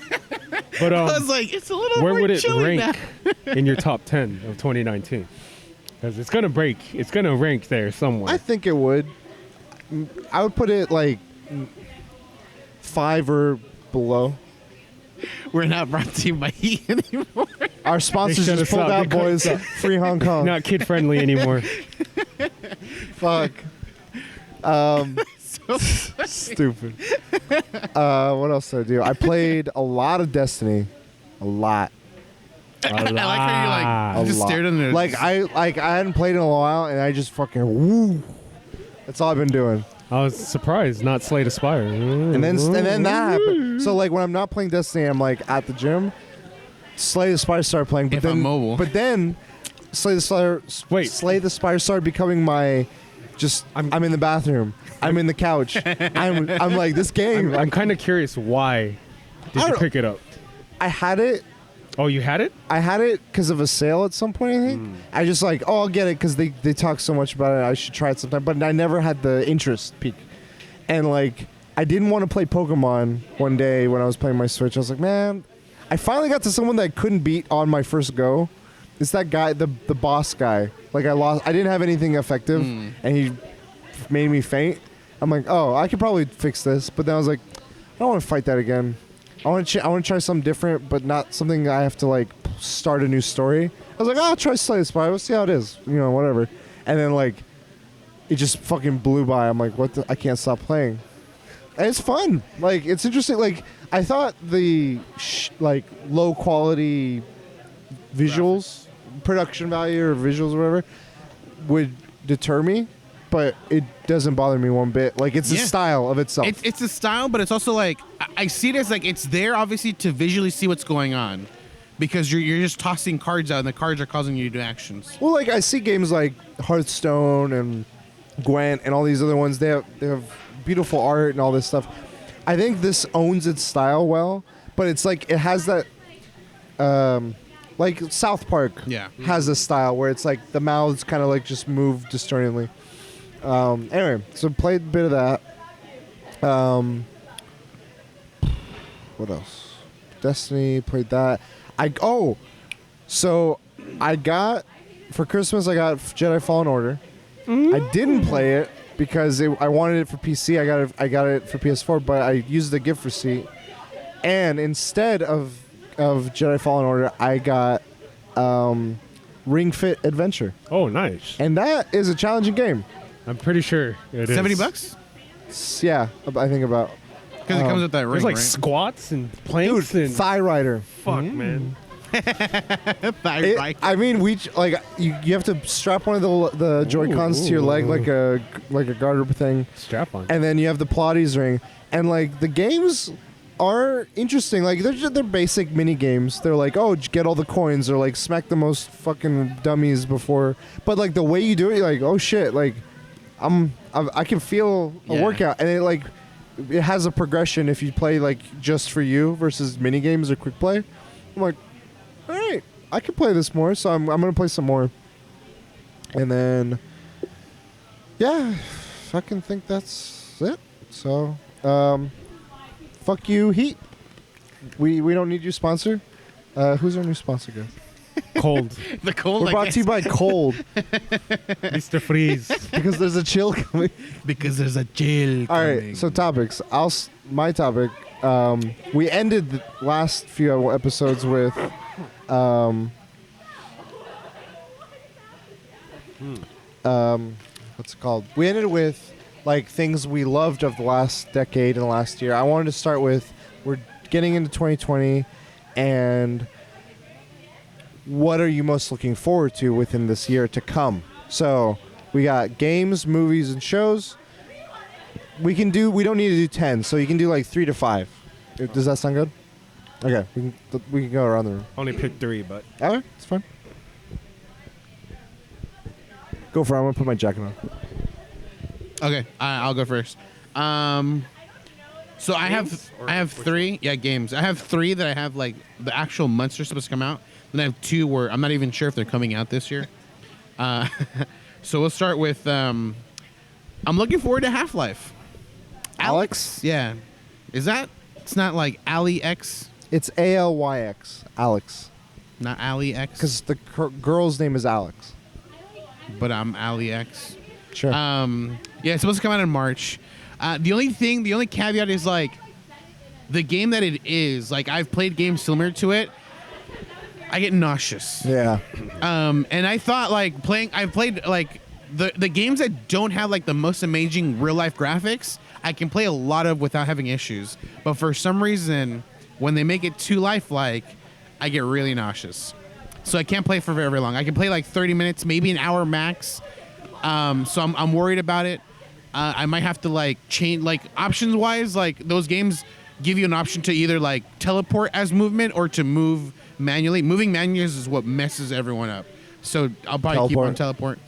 But I was like, it's a little where more would it chilly rank in your top 10 of 2019? Because it's gonna break. It's gonna rank there somewhere. I think it would. I would put it like 5 or below. We're not brought to you by Heat anymore. Our sponsors They shut just us pulled out. out, They cut boys. us out. Free Hong Kong. Not kid friendly anymore. Fuck. Stupid. What else did I do? I played a lot of Destiny. A lot. I like how you just lot. stared in there. I hadn't played in a while, and I just fucking woo. That's all I've been doing. I was surprised not Slay the Spire. And then that happened. So like when I'm not playing Destiny, I'm like at the gym. Slay the Spire started playing, but If then I'm mobile. But then Slay the Spire started becoming my. I'm in the bathroom. I'm in the couch. I'm like this game. I'm kind of curious why did I you don't- pick it up? I had it. Oh, you had it? I had it because of a sale at some point, I think. I just like, I'll get it because they talk so much about it. I should try it sometime. But I never had the interest peak. And like, I didn't want to play Pokemon one day when I was playing my Switch. I was like, man, I finally got to someone that I couldn't beat on my first go. It's that guy, the boss guy. Like I didn't have anything effective and he made me faint. I'm like, oh, I could probably fix this. But then I was like, I don't want to fight that again. I want to try something different, but not something I have to like start a new story. I was like, oh, I'll try Slay the Spire. We'll see how it is. Whatever. And then like, it just fucking blew by. I'm like, what? I can't stop playing. And it's fun. Like, it's interesting. Like, I thought the like low quality visuals, production value or visuals or whatever, would deter me, but it doesn't bother me one bit. Like, it's the style of itself. It's a style, but it's also like I see it as like it's there obviously to visually see what's going on, because you're just tossing cards out and the cards are causing you to do actions. Well, like I see games like Hearthstone and Gwent and all these other ones. They have beautiful art and all this stuff. I think this owns its style well, but it's like it has that, like South Park has a style where it's like the mouths kind of like just move disjointedly. Anyway, so played a bit of that. What else? Destiny, played that. So I got for Christmas. I got Jedi Fallen Order. I didn't play it because I wanted it for PC. I got it for PS4, but I used the gift receipt, and instead of Jedi Fallen Order, I got Ring Fit Adventure, Oh, nice. and that is a challenging game. I'm pretty sure it is. $70? Yeah, I think about. Because it comes with that ring, There's like right? squats and planks and Thigh Rider. fuck, man. I mean, you have to strap one of the Joy-Cons to your leg like a garter thing, Strap on. and then you have the Pilates ring, and like the games are interesting. Like they're basic mini games. They're like, oh, get all the coins, or like smack the most fucking dummies before. But like the way you do it, you're like, oh shit, like I can feel a workout, and it has a progression if you play like just for you versus mini games or quick play. I'm like, all right, I can play this more, so I'm gonna play some more. And then, yeah, fucking think that's it. So, fuck you, Heat. We don't need you sponsor. Who's our new sponsor, guys? Cold. The cold. We're brought to you by Cold Mr. Freeze. because there's a chill coming. because there's a jail. All right, so topics. My topic. We ended the last few episodes with what's it called? We ended with like things we loved of the last decade and last year. I wanted to start with we're getting into 2020, and what are you most looking forward to within this year to come? So we got games, movies, and shows. We don't need to do 10, so you can do like 3 to 5. Does that sound good? Okay, we can go around the room. Only picked 3, but All right, it's fine. Go for it. I'm gonna put my jacket on. Okay, I'll go first. So I have 3. Yeah, games. I have 3 that I have like the actual months are supposed to come out. Then I have 2 where I'm not even sure if they're coming out this year. So we'll start with. I'm looking forward to Half-Life. Alex? Yeah, is that? It's not like Ali X, It's ALYX. Alex. not Ali X. Because the girl's name is Alex. But I'm Ali X. Sure. Yeah, it's supposed to come out in March. The only caveat is like the game that it is. Like I've played games similar to it. I get nauseous. Yeah. And I thought like I've played like the games that don't have like the most amazing real life graphics. I can play a lot of without having issues. But for some reason, when they make it too lifelike, I get really nauseous. So I can't play for very, very long. I can play like 30 minutes, maybe an hour max. So I'm worried about it. I might have to like change, like options wise, like those games give you an option to either like teleport as movement or to move manually. Moving manually is what messes everyone up. So I'll probably keep on teleport.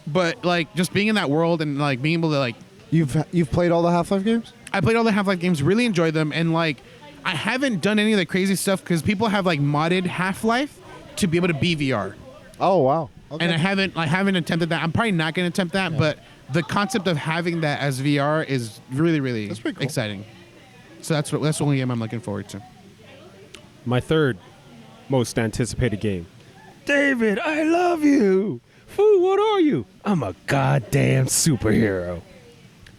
But like just being in that world and like being able to like. You've played all the Half-Life games? I played all the Half-Life games, really enjoyed them, and like I haven't done any of the crazy stuff because people have like modded Half-Life to be able to be VR. Oh wow! Okay. And I haven't attempted that. I'm probably not going to attempt that, but the concept of having that as VR is really, really cool. exciting. So that's the only game I'm looking forward to. My third most anticipated game. David, I love you. Foo, what are you? I'm a goddamn superhero.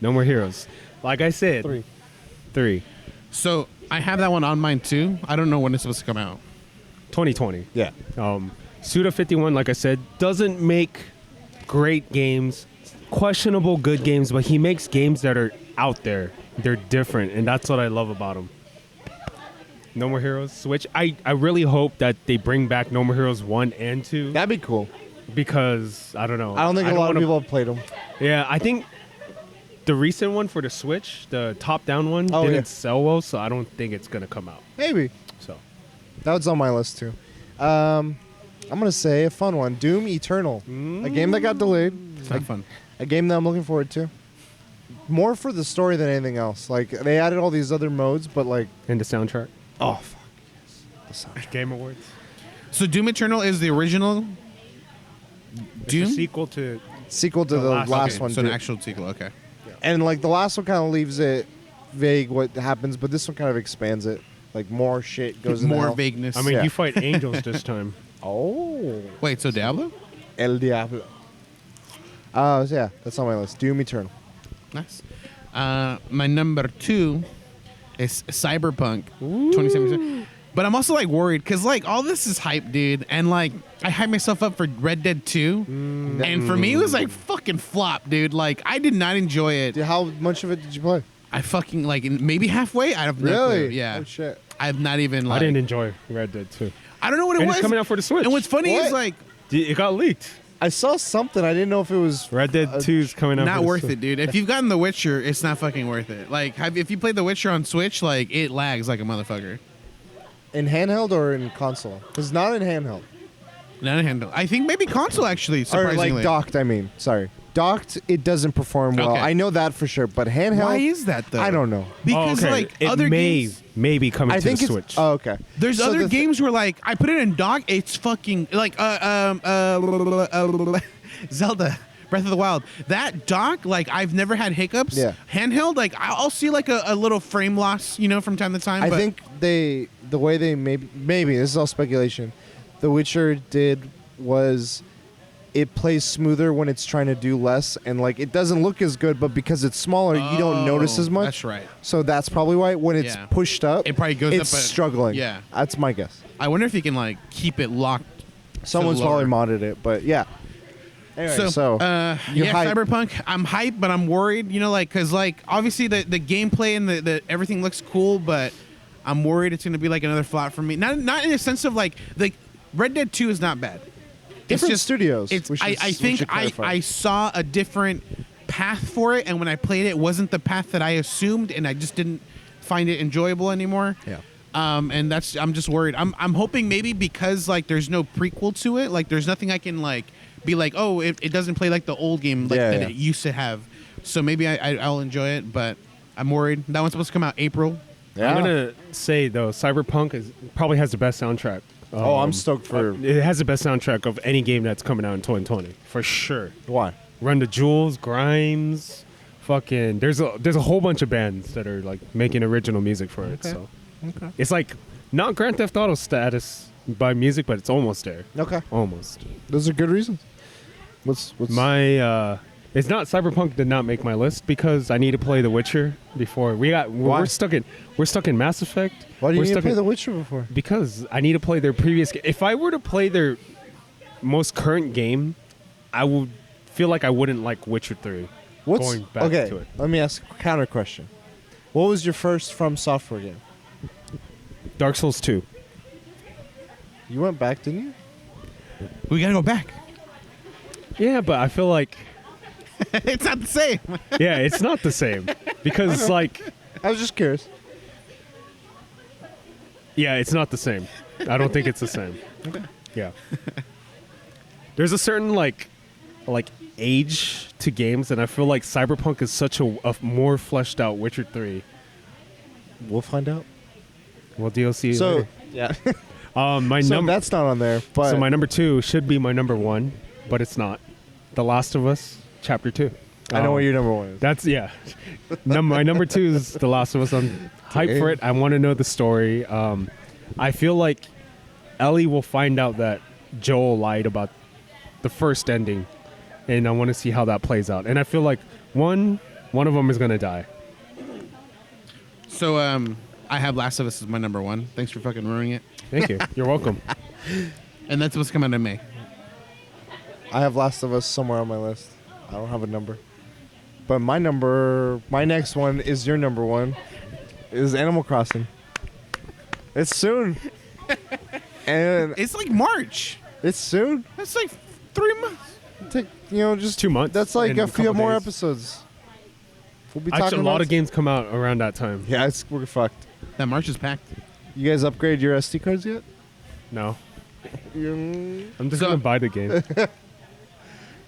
No More Heroes. Like I said. 3. So I have that one on mine too. I don't know when it's supposed to come out. 2020. Yeah. Suda51, like I said, doesn't make great games, questionable good games, but he makes games that are out there. They're different, and that's what I love about him. No More Heroes, Switch. I really hope that they bring back No More Heroes 1 and 2. That'd be cool. Because, I don't know. I don't think a lot of people have played them. Yeah, I think the recent one for the Switch, the top-down one, didn't sell well, so I don't think it's going to come out. Maybe. So that was on my list, too. I'm going to say a fun one. Doom Eternal. A game that got delayed. It's not fun. A game that I'm looking forward to. More for the story than anything else. Like, they added all these other modes, but like... And the soundtrack. Oh, fuck. Yes. The soundtrack. Game Awards. So Doom Eternal is the original Doom? It's a sequel to the last one. So an too. actual sequel, okay. And like the last one kind of leaves it vague what happens, but this one kind of expands it. Like more shit goes in More hell. vagueness. I mean, you fight angels this time. Oh. Wait, so Diablo? El Diablo. So yeah, that's on my list. Doom Eternal. Nice. My number 2 is Cyberpunk 2077. But I'm also like worried because like all this is hype, dude, and like I hyped myself up for Red Dead 2, and for me it was like fucking flop, dude. Like I did not enjoy it. Dude, how much of it did you play? I fucking like maybe halfway. I have no clue. Yeah. Oh shit. I've not even. Like, I didn't enjoy Red Dead 2. I don't know what it And was. it's coming out for the Switch. And what's funny What? is like It got leaked. I saw something. I didn't know if it was Red Dead 2 is coming out. not for the worth Switch. it, dude. If you've gotten The Witcher, it's not fucking worth it. Like if you played The Witcher on Switch, like it lags like a motherfucker. in handheld or in console. Because not in handheld. Not a handle. I think maybe console actually. Or Surprisingly, like docked. I mean, sorry, docked. It doesn't perform well. Okay. I know that for sure. But handheld. Why is that though? I don't know. Because Oh, okay. like it other may games. be coming I to think the it's. Switch. Oh, okay. There's So other the games where like I put it in dock, it's fucking like Zelda Breath of the Wild. That dock, like I've never had hiccups. Yeah. Handheld, like I'll see like a little frame loss, you know, from time to time. I but think the way they maybe this is all speculation. The Witcher did was it plays smoother when it's trying to do less, and like it doesn't look as good, but because it's smaller, you don't notice as much. That's right. So that's probably why when it's Yeah. pushed up, It probably goes up, it's but- struggling. yeah. That's my guess. I wonder if you can like keep it locked. Someone's lower. probably modded it, but yeah. Anyway, so you're yeah, hyped. Cyberpunk. I'm hyped, but I'm worried. You know, like because like obviously the gameplay and the everything looks cool, but I'm worried it's gonna be like another flop for me. Not in the sense of like Red Dead 2 is not bad. Different studios. It's We should- I we think should clarify. I saw a different path for it, and when I played it, it wasn't the path that I assumed, and I just didn't find it enjoyable anymore. Yeah. And I'm just worried. I'm hoping maybe because like there's no prequel to it, like there's nothing I can like be like, oh, it doesn't play like the old game like that Yeah. it used to have. So maybe I'll enjoy it, but I'm worried. That one's supposed to come out April. Yeah. I'm gonna say though, Cyberpunk probably has the best soundtrack. Oh, I'm stoked for. It has the best soundtrack of any game that's coming out in 2020 for sure. Why? Run the Jewels, Grimes, fucking. There's a whole bunch of bands that are like making original music for it. Okay. So Okay. it's like not Grand Theft Auto status by music, but it's almost there. Okay. Almost. Those are good reasons. What's My It's not Cyberpunk did not make my list because I need to play The Witcher before Why? we're stuck in Mass Effect. Why do you We're need to stuck play in- The Witcher before? Because I need to play their previous game. If I were to play their most current game, I would feel like I wouldn't like Witcher 3. Going back okay? to it. Let me ask a counter question. What was your first From Software game? Dark Souls 2. You went back, didn't you? We gotta go back. Yeah, but I feel like It's not the same. yeah, it's not the same because like I was just curious. yeah, it's not the same. I don't think it's the same. Yeah. There's a certain like age to games, and I feel like Cyberpunk is such a more fleshed out Witcher 3. We'll find out. Well, DLC. So later. yeah, My so number. that's not on there. But So my number 2 should be my number 1, but it's not. The Last of Us, Chapter 2. I know what your number one is. That's yeah. My number 2 is The Last of Us. I'm hyped for it. I want to know the story. I feel like Ellie will find out that Joel lied about the first ending, and I want to see how that plays out. And I feel like one of them is gonna die. So I have Last of Us as my number 1. Thanks for fucking ruining it. Thank you. You're welcome. And that's what's coming out in May. I have Last of Us somewhere on my list. I don't have a number. But my next one is your number 1, is Animal Crossing. It's soon. And It's like March. it's soon. That's like 3 months. Take, just 2 months. That's like and a few couple more days. episodes. We'll be Actually, talking a lot about of games come out around that time. Yeah, we're fucked. That March is packed. You guys upgrade your SD cards yet? No, Mm, I'm just So- gonna buy the game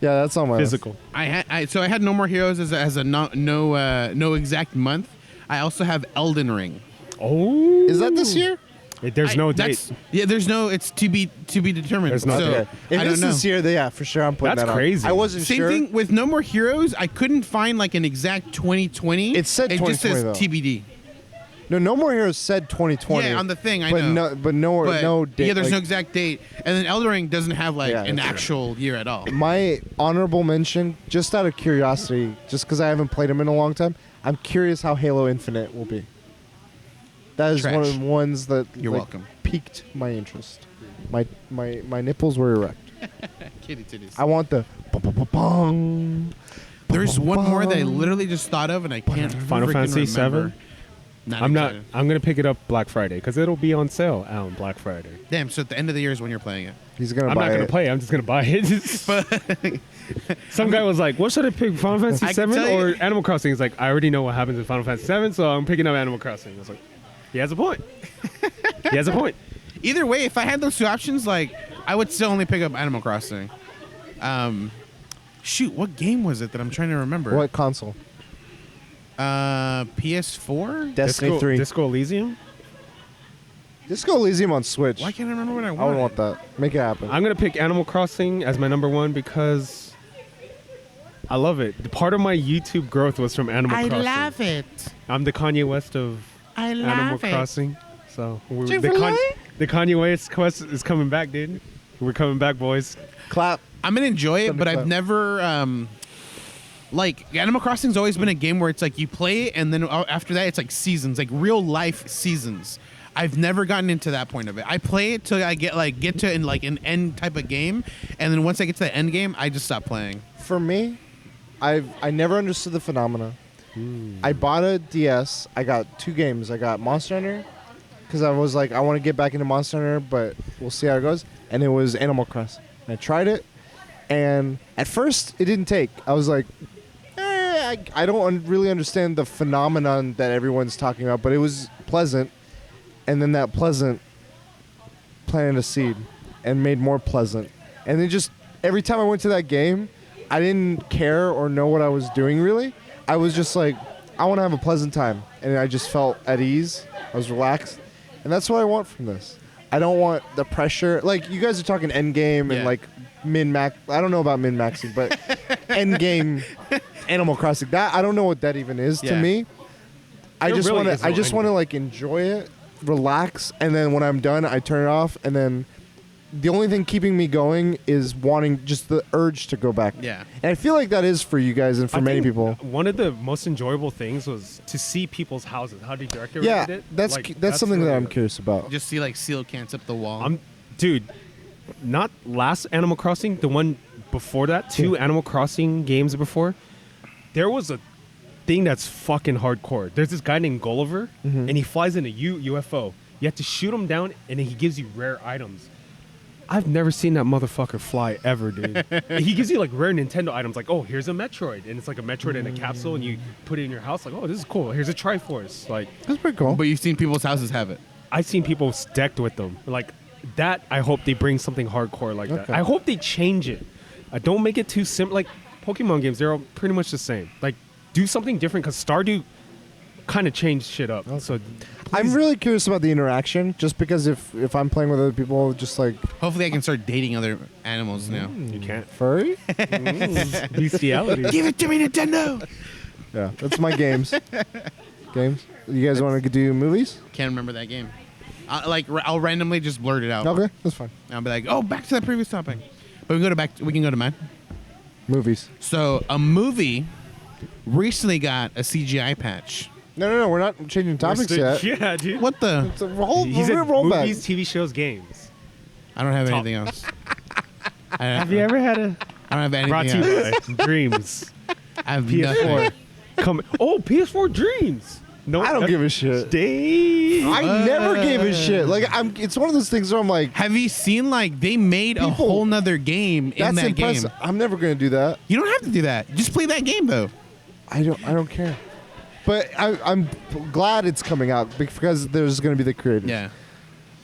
Yeah, that's on my list. physical. I had No More Heroes as a no exact month. I also have Elden Ring. Oh, Is that this year? There's no date. That's- Yeah, there's no. It's to be determined. There's not so, date. Okay. If I don't it's know. this year, then yeah, for sure I'm putting That's that on. crazy. I wasn't Same sure. thing with No More Heroes. I couldn't find like an exact 2020. It said It just 2020 says though. TBD. No More Heroes said 2020. Yeah, on the thing I but know. no date. Yeah, there's like, no exact date. And then Elden Ring doesn't have like Yeah, an that's actual year at all. My honorable mention, just out of curiosity, just because I haven't played them in a long time, I'm curious how Halo Infinite will be. That is one of Trash. the ones that You're like, welcome. piqued my interest. My nipples were erect. Kitty titties. I want the bong. There's one more that I literally just thought of, and I can't. Final freaking Fantasy remember. VII? I'm excited. gonna pick it up Black Friday because it'll be on sale on Black Friday. Damn. So at the end of the year is when you're playing it. He's gonna I'm buy not gonna it. play. I'm just gonna buy it. Some guy was like, "What should I pick? Final Fantasy I can 7 tell you- or Animal Crossing?" He's like, "I already know what happens in Final Fantasy 7, so I'm picking up Animal Crossing." I was like, "He has a point. He has a point." Either way, if I had those two options, like I would still only pick up Animal Crossing. Shoot, what game was it that I'm trying to remember? What console? PS4. Destiny 3. Disco Elysium. Disco Elysium on Switch. Why can't I remember what I I want? would want that. Make it happen. I'm gonna pick Animal Crossing as my number 1 because I love it. Part of my YouTube growth was from Animal Crossing. it. I'm the Kanye West of I Animal Crossing. So the Chick-fil-A? Kanye West quest is coming back, dude. We're coming back, boys. Clap. I'm gonna enjoy it, but I've Thunderclap. never like Animal Crossing's always been a game where it's like you play it and then after that it's like seasons, like real life seasons. I've never gotten into that point of it. I play it till I get to an end type of game, and then once I get to the end game, I just stop playing. For me, I never understood the phenomena. I bought a DS. I got 2 games. I got Monster Hunter because I was like, I want to get back into Monster Hunter, but we'll see how it goes. And it was Animal Crossing. And I tried it, and at first it didn't take. I was like, I don't really understand the phenomenon that everyone's talking about, but it was pleasant. And then that pleasant planted a seed and made more pleasant. And then just every time I went to that game, I didn't care or know what I was doing really. I was just like, I want to have a pleasant time. And I just felt at ease. I was relaxed. And that's what I want from this. I don't want the pressure. Like, you guys are talking end game and Yeah. like min-max. I don't know about min-maxing, but end game Animal Crossing. That I don't know what that even is to Yeah. me. I There just really want is to. I no just end want to game. like enjoy it, relax, and then when I'm done, I turn it off, and then the only thing keeping me going is wanting just the urge to go back. Yeah. And I feel like that is for you guys and for I many think people. One of the most enjoyable things was to see people's houses, how they decorated Yeah, it. that's Like, something that really I'm good. curious about. Just see like seal cans up the wall. Dude, not last Animal Crossing, the one before that, two Animal Crossing games before. There was a thing that's fucking hardcore. There's this guy named Gulliver, and he flies in a UFO. You have to shoot him down, and then he gives you rare items. I've never seen that motherfucker fly ever, dude. He gives you like rare Nintendo items, like, oh, here's a Metroid, and it's like a Metroid in a capsule, and you put it in your house, like, oh, this is cool. Here's a Triforce, like. That's pretty cool. but you've seen people's houses have it. I've seen people decked with them, like that. I hope they bring something hardcore like that. Okay. I hope they change it. Don't make it too simple. Like Pokemon games, they're all pretty much the same. Like, do something different because Stardew kind of changed shit up. So I'm really curious about the interaction, just because if I'm playing with other people, just like Hopefully, I can start dating other animals now. you can't. furry. Bestiality. Give it to me, Nintendo. Yeah, that's my games. Games. You guys want to do movies? Can't remember that game. I'll randomly just blurt it out. Okay, that's fine. I'll be like, oh, back to that previous topic. But we can go to mine. Movies. So a movie recently got a CGI patch. No, we're not changing topics yet. Yeah, dude. What the? It's a roll, He's we're in roll back. movies, TV shows, games. I don't have Top- anything else. Have you ever had a I don't have anything brought to else. you by Dreams? I have PS4. nothing. Come. Oh, PS4 Dreams. No, I don't give a shit. Dang. I never gave a shit. Like it's one of those things where I'm like, Have you seen like they made a People- whole nother game in that's that impressive. game? I'm never gonna do that. You don't have to do that. Just play that game though. I don't care. But I'm glad it's coming out because there's gonna be the creators. Yeah.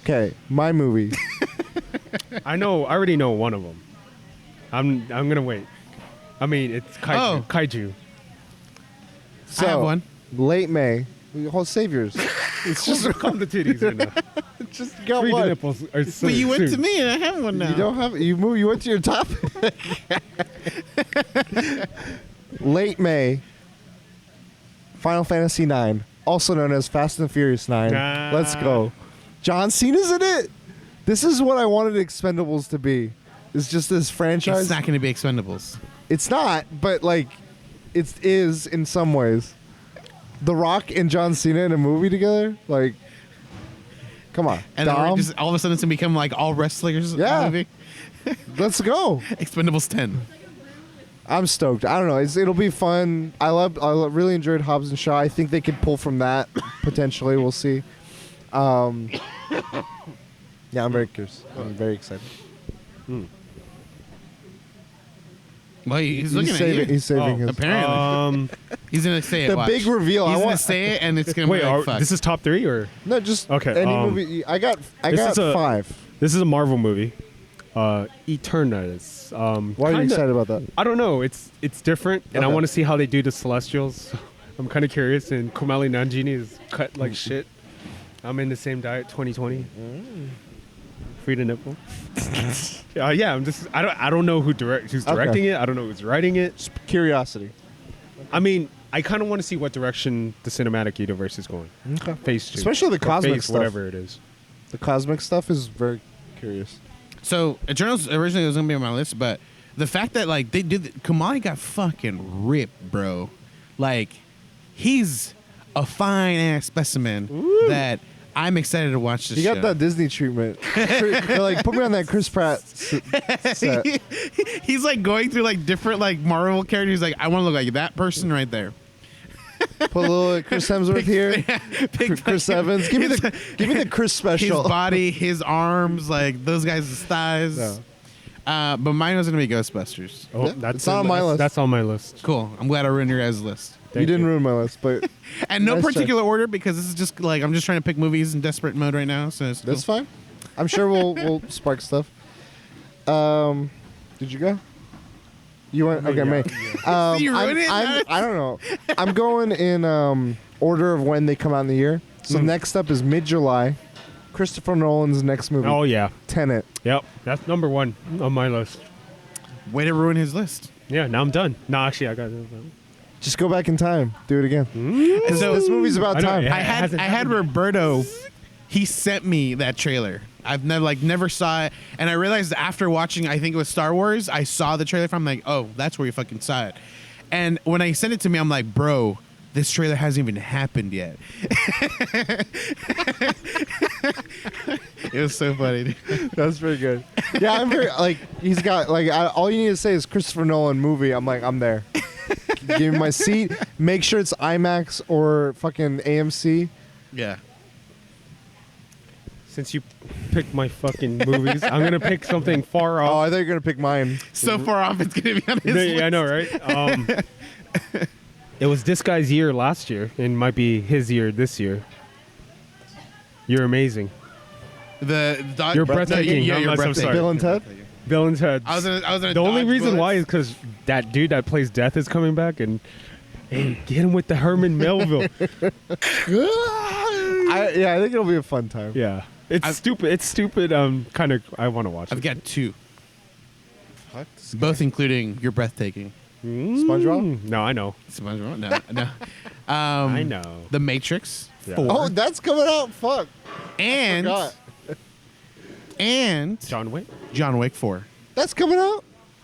Okay, my movie. I already know one of them. I'm gonna wait. I mean, it's Kaiju. Oh. Kaiju. So, I have one. Late May. Whole saviors. It's just Come the titties right now. just got Free the one. nipples. Are But you went to soon. me and I have one now. You don't have you went to your top. Late May. Final Fantasy 9, also known as Fast and Furious 9. Nah. Let's go. John Cena's in it. This is what I wanted Expendables to be. It's just this franchise. It's not going to be Expendables. It's not, but like it is in some ways. The Rock and John Cena in a movie together? Like, come on. And then Dom, just all of a sudden it's going to become like all wrestlers. Yeah. Movie. let's go. Expendables 10. I'm stoked. I don't know. It'll be fun. I really enjoyed Hobbs and Shaw. I think they could pull from that potentially. We'll see. Yeah, I'm very curious. I'm very excited. Well, he's looking at you. He's saving his. Apparently. He's going to say it. The watch. big reveal. He's I going to want. say it and it's going to Wait, be like, fuck. this is top 3 or No, just Okay, any movie. I got this is a- 5. this is a Marvel movie, Eternals. Why are you excited about that? I don't know. It's different, and I Okay. want to see how they do the Celestials. I'm kind of curious. And Kumail Nanjiani is cut like shit. I'm in the same diet. 2020. Free to nipple. Yeah, I'm just. I don't know who's directing it. I don't know who's writing it. Just curiosity. I mean, I kind of want to see what direction the cinematic universe is going. Okay. Phase 2, Especially the Or cosmic phase, stuff. whatever it is. The cosmic stuff is very curious. So Eternals originally was gonna be on my list, but the fact that like they did, Kamali got fucking ripped, bro. Like he's a fine ass specimen that I'm excited to watch this. You got show. that Disney treatment. They're like, put me on that Chris Pratt set. He's like going through like different like Marvel characters. Like I want to look like that person right there. Put a little Chris Hemsworth here. Pick Chris Evans. Give me the Chris his special. body, his arms, like those guys' thighs. No. But mine was gonna be Ghostbusters. Oh, Yeah, that's it's not on my list. That's on my list. Cool. I'm glad I ruined your guys' list. You didn't ruin my list, but And no Nice try. particular order because this is just like I'm just trying to pick movies in desperate mode right now. So it's cool. that's fine. I'm sure we'll spark stuff. Did you go? You went? Okay, May. You ruined it? I don't know. I'm going in order of when they come out in the year. So next up is mid-July. Christopher Nolan's next movie. Oh yeah. Tenet. Yep. That's number 1 on my list. Way to ruin his list. Yeah. Now I'm done. No, actually, I got. Just go back in time. Do it again. So This movie's about I know, time. yeah. I It had hasn't I had happened yet. Roberto. he sent me that trailer. I've never saw it, and I realized after watching, I think it was Star Wars, I saw the trailer from. I'm like, oh, that's where you fucking saw it. And when I sent it to me, I'm like, bro, this trailer hasn't even happened yet. It was so funny, dude. That's pretty good. Yeah, I'm very like he's got like all you need to say is Christopher Nolan movie. I'm like I'm there. Give me my seat. Make sure it's IMAX or fucking AMC. Yeah. Since you picked my fucking movies, I'm gonna pick something far Oh, off. I thought you were gonna pick mine. So far off, it's gonna be on his list. Yeah, I know, right? It was this guy's year last year, and might be his year this year. You're amazing. You're breathtaking. Yeah, I'm you're not so breathtaking. sorry. Bill and Ted. Bill and Ted. I was gonna The only dodge reason why is bullets. because that dude that plays Death is coming back, and hey, get him with the Herman Melville. I think it'll be a fun time. Yeah, it's stupid. It's stupid. Kind of. I want to watch it. I've got two, What? both including You're Breathtaking. SpongeBob? No, I know. SpongeBob? No. I know. The Matrix Yeah. 4. Oh, that's coming out. Fuck. and Forgot. and John Wick. John Wick 4. That's coming out.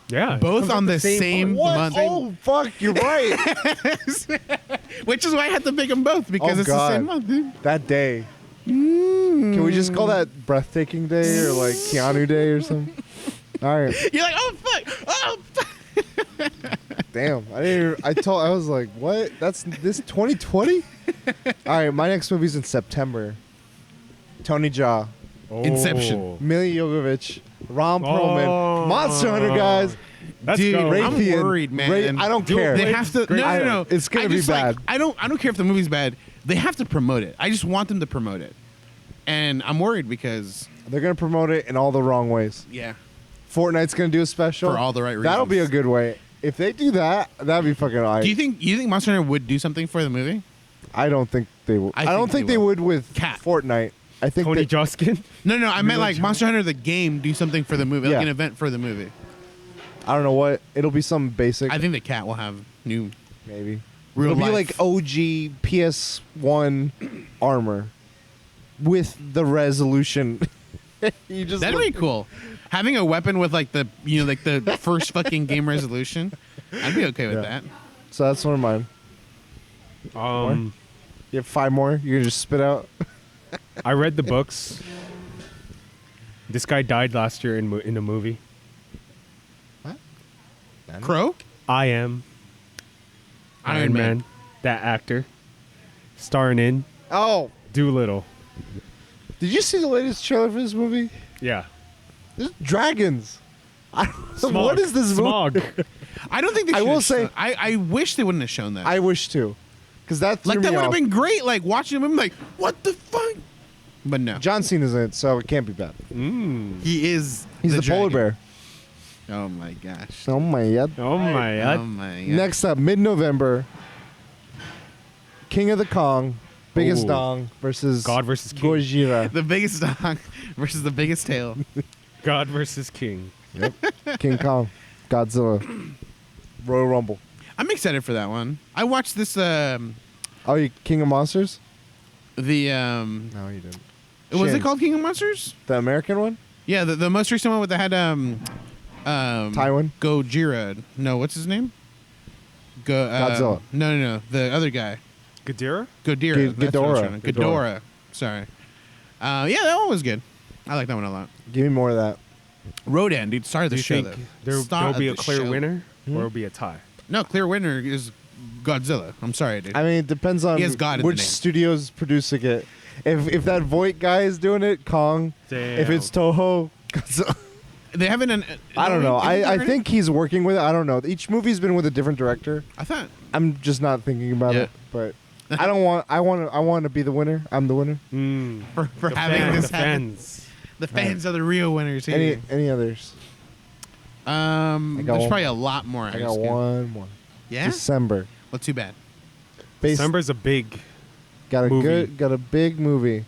Yeah, Both comes out on the same What? month. Oh, fuck. You're right. Which is why I had to pick them both because Oh, it's God. the same month, dude. That day. Can we just call that breathtaking day or like Keanu day or something? All right. You're like, oh fuck, oh fuck. Damn. I was like, what? That's this 2020? All right. My next movie's in September. Tony Jaa, Oh. Inception. Mila Jovovich, Ron Oh. Perlman, Monster Hunter guys. Let's Dude, go. I'm Raytheon. worried, man. I don't Do it. care. They have to. Great. No. It's gonna I be just, like, bad. I don't care if the movie's bad. They have to promote it. I just want them to promote it, and I'm worried because They're gonna promote it in all the wrong ways. yeah, Fortnite's gonna do a special for all the right reasons. That'll be a good way. If they do that, that'd be fucking alright. Do you think Monster Hunter would do something for the movie? I don't think they would. I I don't think think they they will. would with Cat. Fortnite. I think Tony they, Joskin. No, I meant Really, like John? Monster Hunter the game do something for the movie, like Yeah. an event for the movie. I don't know what. It'll be some basic. I think the cat will have new. maybe. Real It'll be life. like OG PS1 armor with the resolution. You just That'd be cool. Having a weapon with like the the first fucking game resolution, I'd be okay with Yeah. that. So that's one of mine. You have 5 more. You can just spit out. I read the books. This guy died last year in a movie. Crow, I am Iron Man. That actor, starring in Oh, Doolittle. did you see the latest trailer for this movie? Yeah. There's dragons. Smog. What is this movie? Smog. I don't think they. I should will have say- shown- I wish they wouldn't have shown that. I wish to, because that threw like that me would have off. been great. Like watching him, like what the fuck. But no, John Cena's in it, so it can't be bad. he is. He's the polar dragon. bear. Oh my gosh. Oh my god. Oh my Oh god. my god. Next up, mid-November, King of the Kong, biggest Ooh. dong versus God versus King. Gojira. The biggest dog versus the biggest tail. God versus King. King Kong, Godzilla, Royal Rumble. I'm excited for that one. I watched this. Oh, you King of Monsters? The No, you didn't. was Shin. it called King of Monsters? The American one? Yeah, the most recent one with the had Tywin? Gojira. No, what's his name? Godzilla. No. The other guy. Gadira? Godira. That's what I was Ghidorah. trying to- Ghidorah. Sorry. Yeah, that one was good. I like that one a lot. Give me more of that. Rodan, dude, started Do the you show. think though. there'll be a the clear show. winner or it'll be a tie? No, clear winner is Godzilla. I'm sorry, dude. I mean, it depends on He has God in the which name. studio's producing it. If that Voight guy is doing it, Kong. Damn. If it's Toho, Godzilla. they haven't. I don't know. Is it I already? think he's working with it. I don't know. Each movie's been with a different director. I thought. I'm just not thinking about Yeah. it. But I don't want. I want to be the winner. I'm the winner. For having this happen. fans. The fans are the real winners here. Any others? I got There's one. probably a lot more. I got one more. Yeah. December. Well, too bad. Based, December's a big. got a movie. got a big movie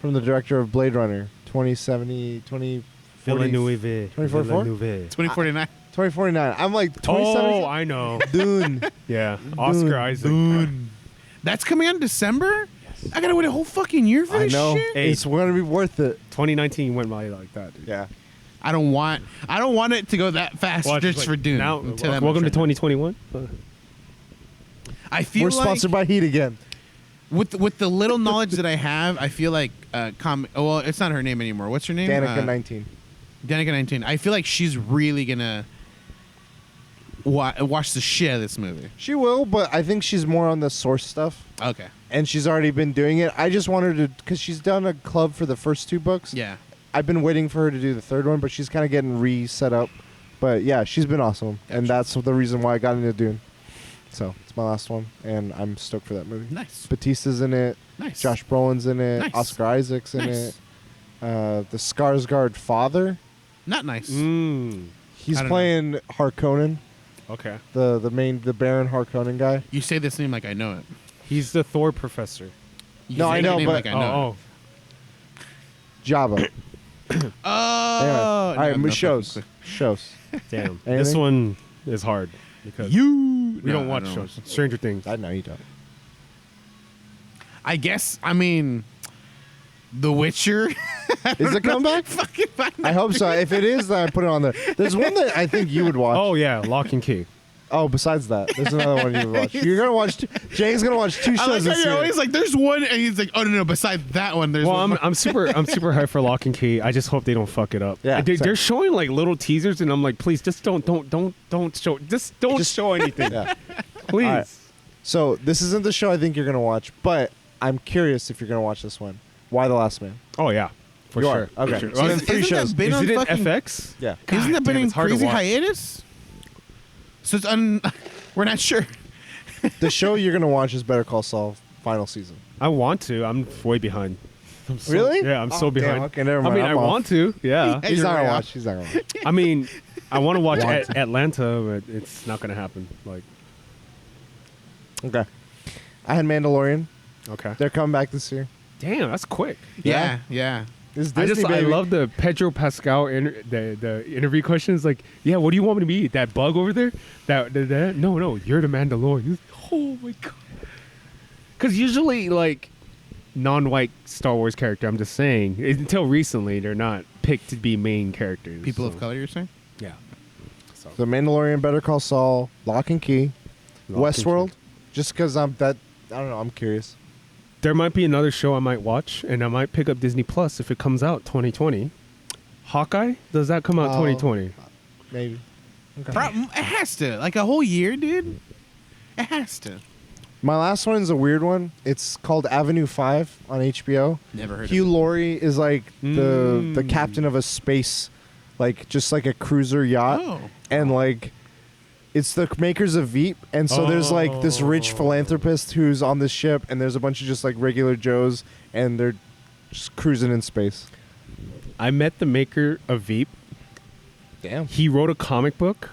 from the director of Blade Runner 2070 Villeneuve. 2044? Villeneuve. 2049. 2049. I'm like 2070. Oh, I know. Dune. Yeah. Oscar Isaac. That's coming out in December. Yes. I gotta wait a whole fucking year for I this know. shit. Hey. It's going to be worth it. 2019 went by like that, dude. Yeah. I don't want it to go that fast Watch, just like, for Dune. Now, I'll tell that welcome to much right now. 2021. I feel We're like sponsored by Heat again. with the little knowledge that I have, I feel like well, it's not her name anymore. What's her name? Danica 19. Danica 19. I feel like she's really gonna watch the shit out of this movie. She will, but I think she's more on the source stuff. Okay. And she's already been doing it. I just want her to, because she's done a club for the first 2 books. Yeah. I've been waiting for her to do the 3rd one, but she's kind of getting re-set up. But yeah, she's been awesome. And that's the reason why I got into Dune. So it's my last one, and I'm stoked for that movie. Nice. Batista's in it. Nice. Josh Brolin's in it. Nice. Oscar Isaac's in Nice. it. The Skarsgård father. Not nice. He's I don't playing Harkonnen, Okay. the Baron Harkonnen guy. You say this name like I know it. He's the Thor professor. You No, say I that know, name but- like I know it. Jabba. Oh. Anyway. All right, no shows. fucking Shows. Damn. Anything? This one is hard because You. we don't watch shows. Stranger Things. I know you don't. I guess. I mean, The Witcher. Is it comeback? Fucking fine. I hope so. If it is, then I put it on there. There's one that I think you would watch. Oh yeah, Lock and Key. Oh, besides that, there's another one you would watch. You're gonna watch. Jay's gonna watch 2 I shows like how this you're year. always like, there's one, and he's like, oh no, besides that one, there's Well, one. I'm super hyped for Lock and Key. I just hope they don't fuck it up. Yeah, they're same. showing like little teasers, and I'm like, please, just don't show, just show anything, Yeah. please. All right. So this isn't the show I think you're gonna watch, but I'm curious if you're gonna watch this one. Why the Last Man? Oh yeah, for You sure. are? Okay. For sure. So then Isn't 3 that shows. been Is on it in fucking, FX? Yeah. Isn't that been damn, in it's hard to crazy watch. hiatus? So it's we're not sure. The show you're gonna watch is Better Call Saul final season. I want to. I'm way behind. I'm so- Really? Yeah, I'm Oh, so damn, behind. okay, never I mind. mean, I'm I off. want to. Yeah. Hey, He's you're not way gonna off. watch. He's not gonna watch. I mean, I want to watch Want to. Atlanta, but it's not gonna happen. Like, Okay. I had Mandalorian. okay. They're coming back this year. Damn, that's quick. Yeah, yeah. This is Disney, I baby. love the Pedro Pascal the interview questions. Like, yeah, what do you want me to be? That bug over there? That? No, you're the Mandalorian. Oh my god. Because usually, like, non-white Star Wars character, I'm just saying, until recently, they're not picked to be main characters. People so- of color, you're saying? Yeah. So, The Mandalorian, Better Call Saul, Lock and Key, Lock and Westworld. Just because I don't know. I'm curious. there might be another show I might watch, and I might pick up Disney Plus if it comes out 2020. Hawkeye? Does that come out Oh. 2020? Maybe. Okay. It has to. Like a whole year, dude. It has to. My last one is a weird one. It's called Avenue 5 on HBO. Never heard Hugh of it. Laurie is like the captain of a space, like just like a cruiser yacht, Oh. and like it's the makers of Veep, and so there's like this rich philanthropist who's on this ship, and there's a bunch of just like regular Joes, and they're just cruising in space. I met the maker of Veep. Damn. He wrote a comic book,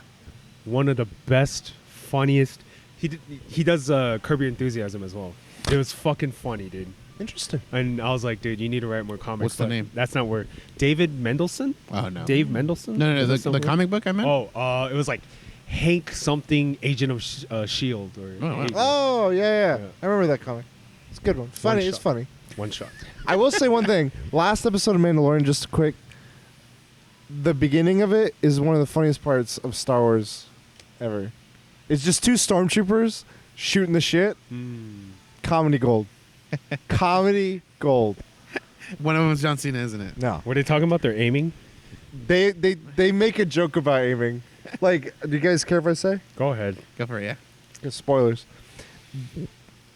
one of the best, funniest. He does Curb Your Enthusiasm as well. It was fucking funny, dude. Interesting. And I was like, dude, you need to write more comics. What's the but name? That's not where. David Mendelsohn? Oh, no. Dave Mendelsohn? No, Is that the something? comic book I meant? Oh, it was like Hank something, Agent of S.H.I.E.L.D. Or Oh, wow. Oh yeah. Yeah. I remember that comic. It's a good one. Funny. It's shot. funny. One shot. I will say one thing. Last episode of Mandalorian, just quick. The beginning of it is one of the funniest parts of Star Wars ever. It's just 2 stormtroopers shooting the shit. Comedy gold. Comedy gold. One of them is John Cena, isn't it? No. Were they talking about their aiming? They make a joke about aiming. Like, do you guys care if I say? Go ahead. Go for it, yeah. 'Cause spoilers.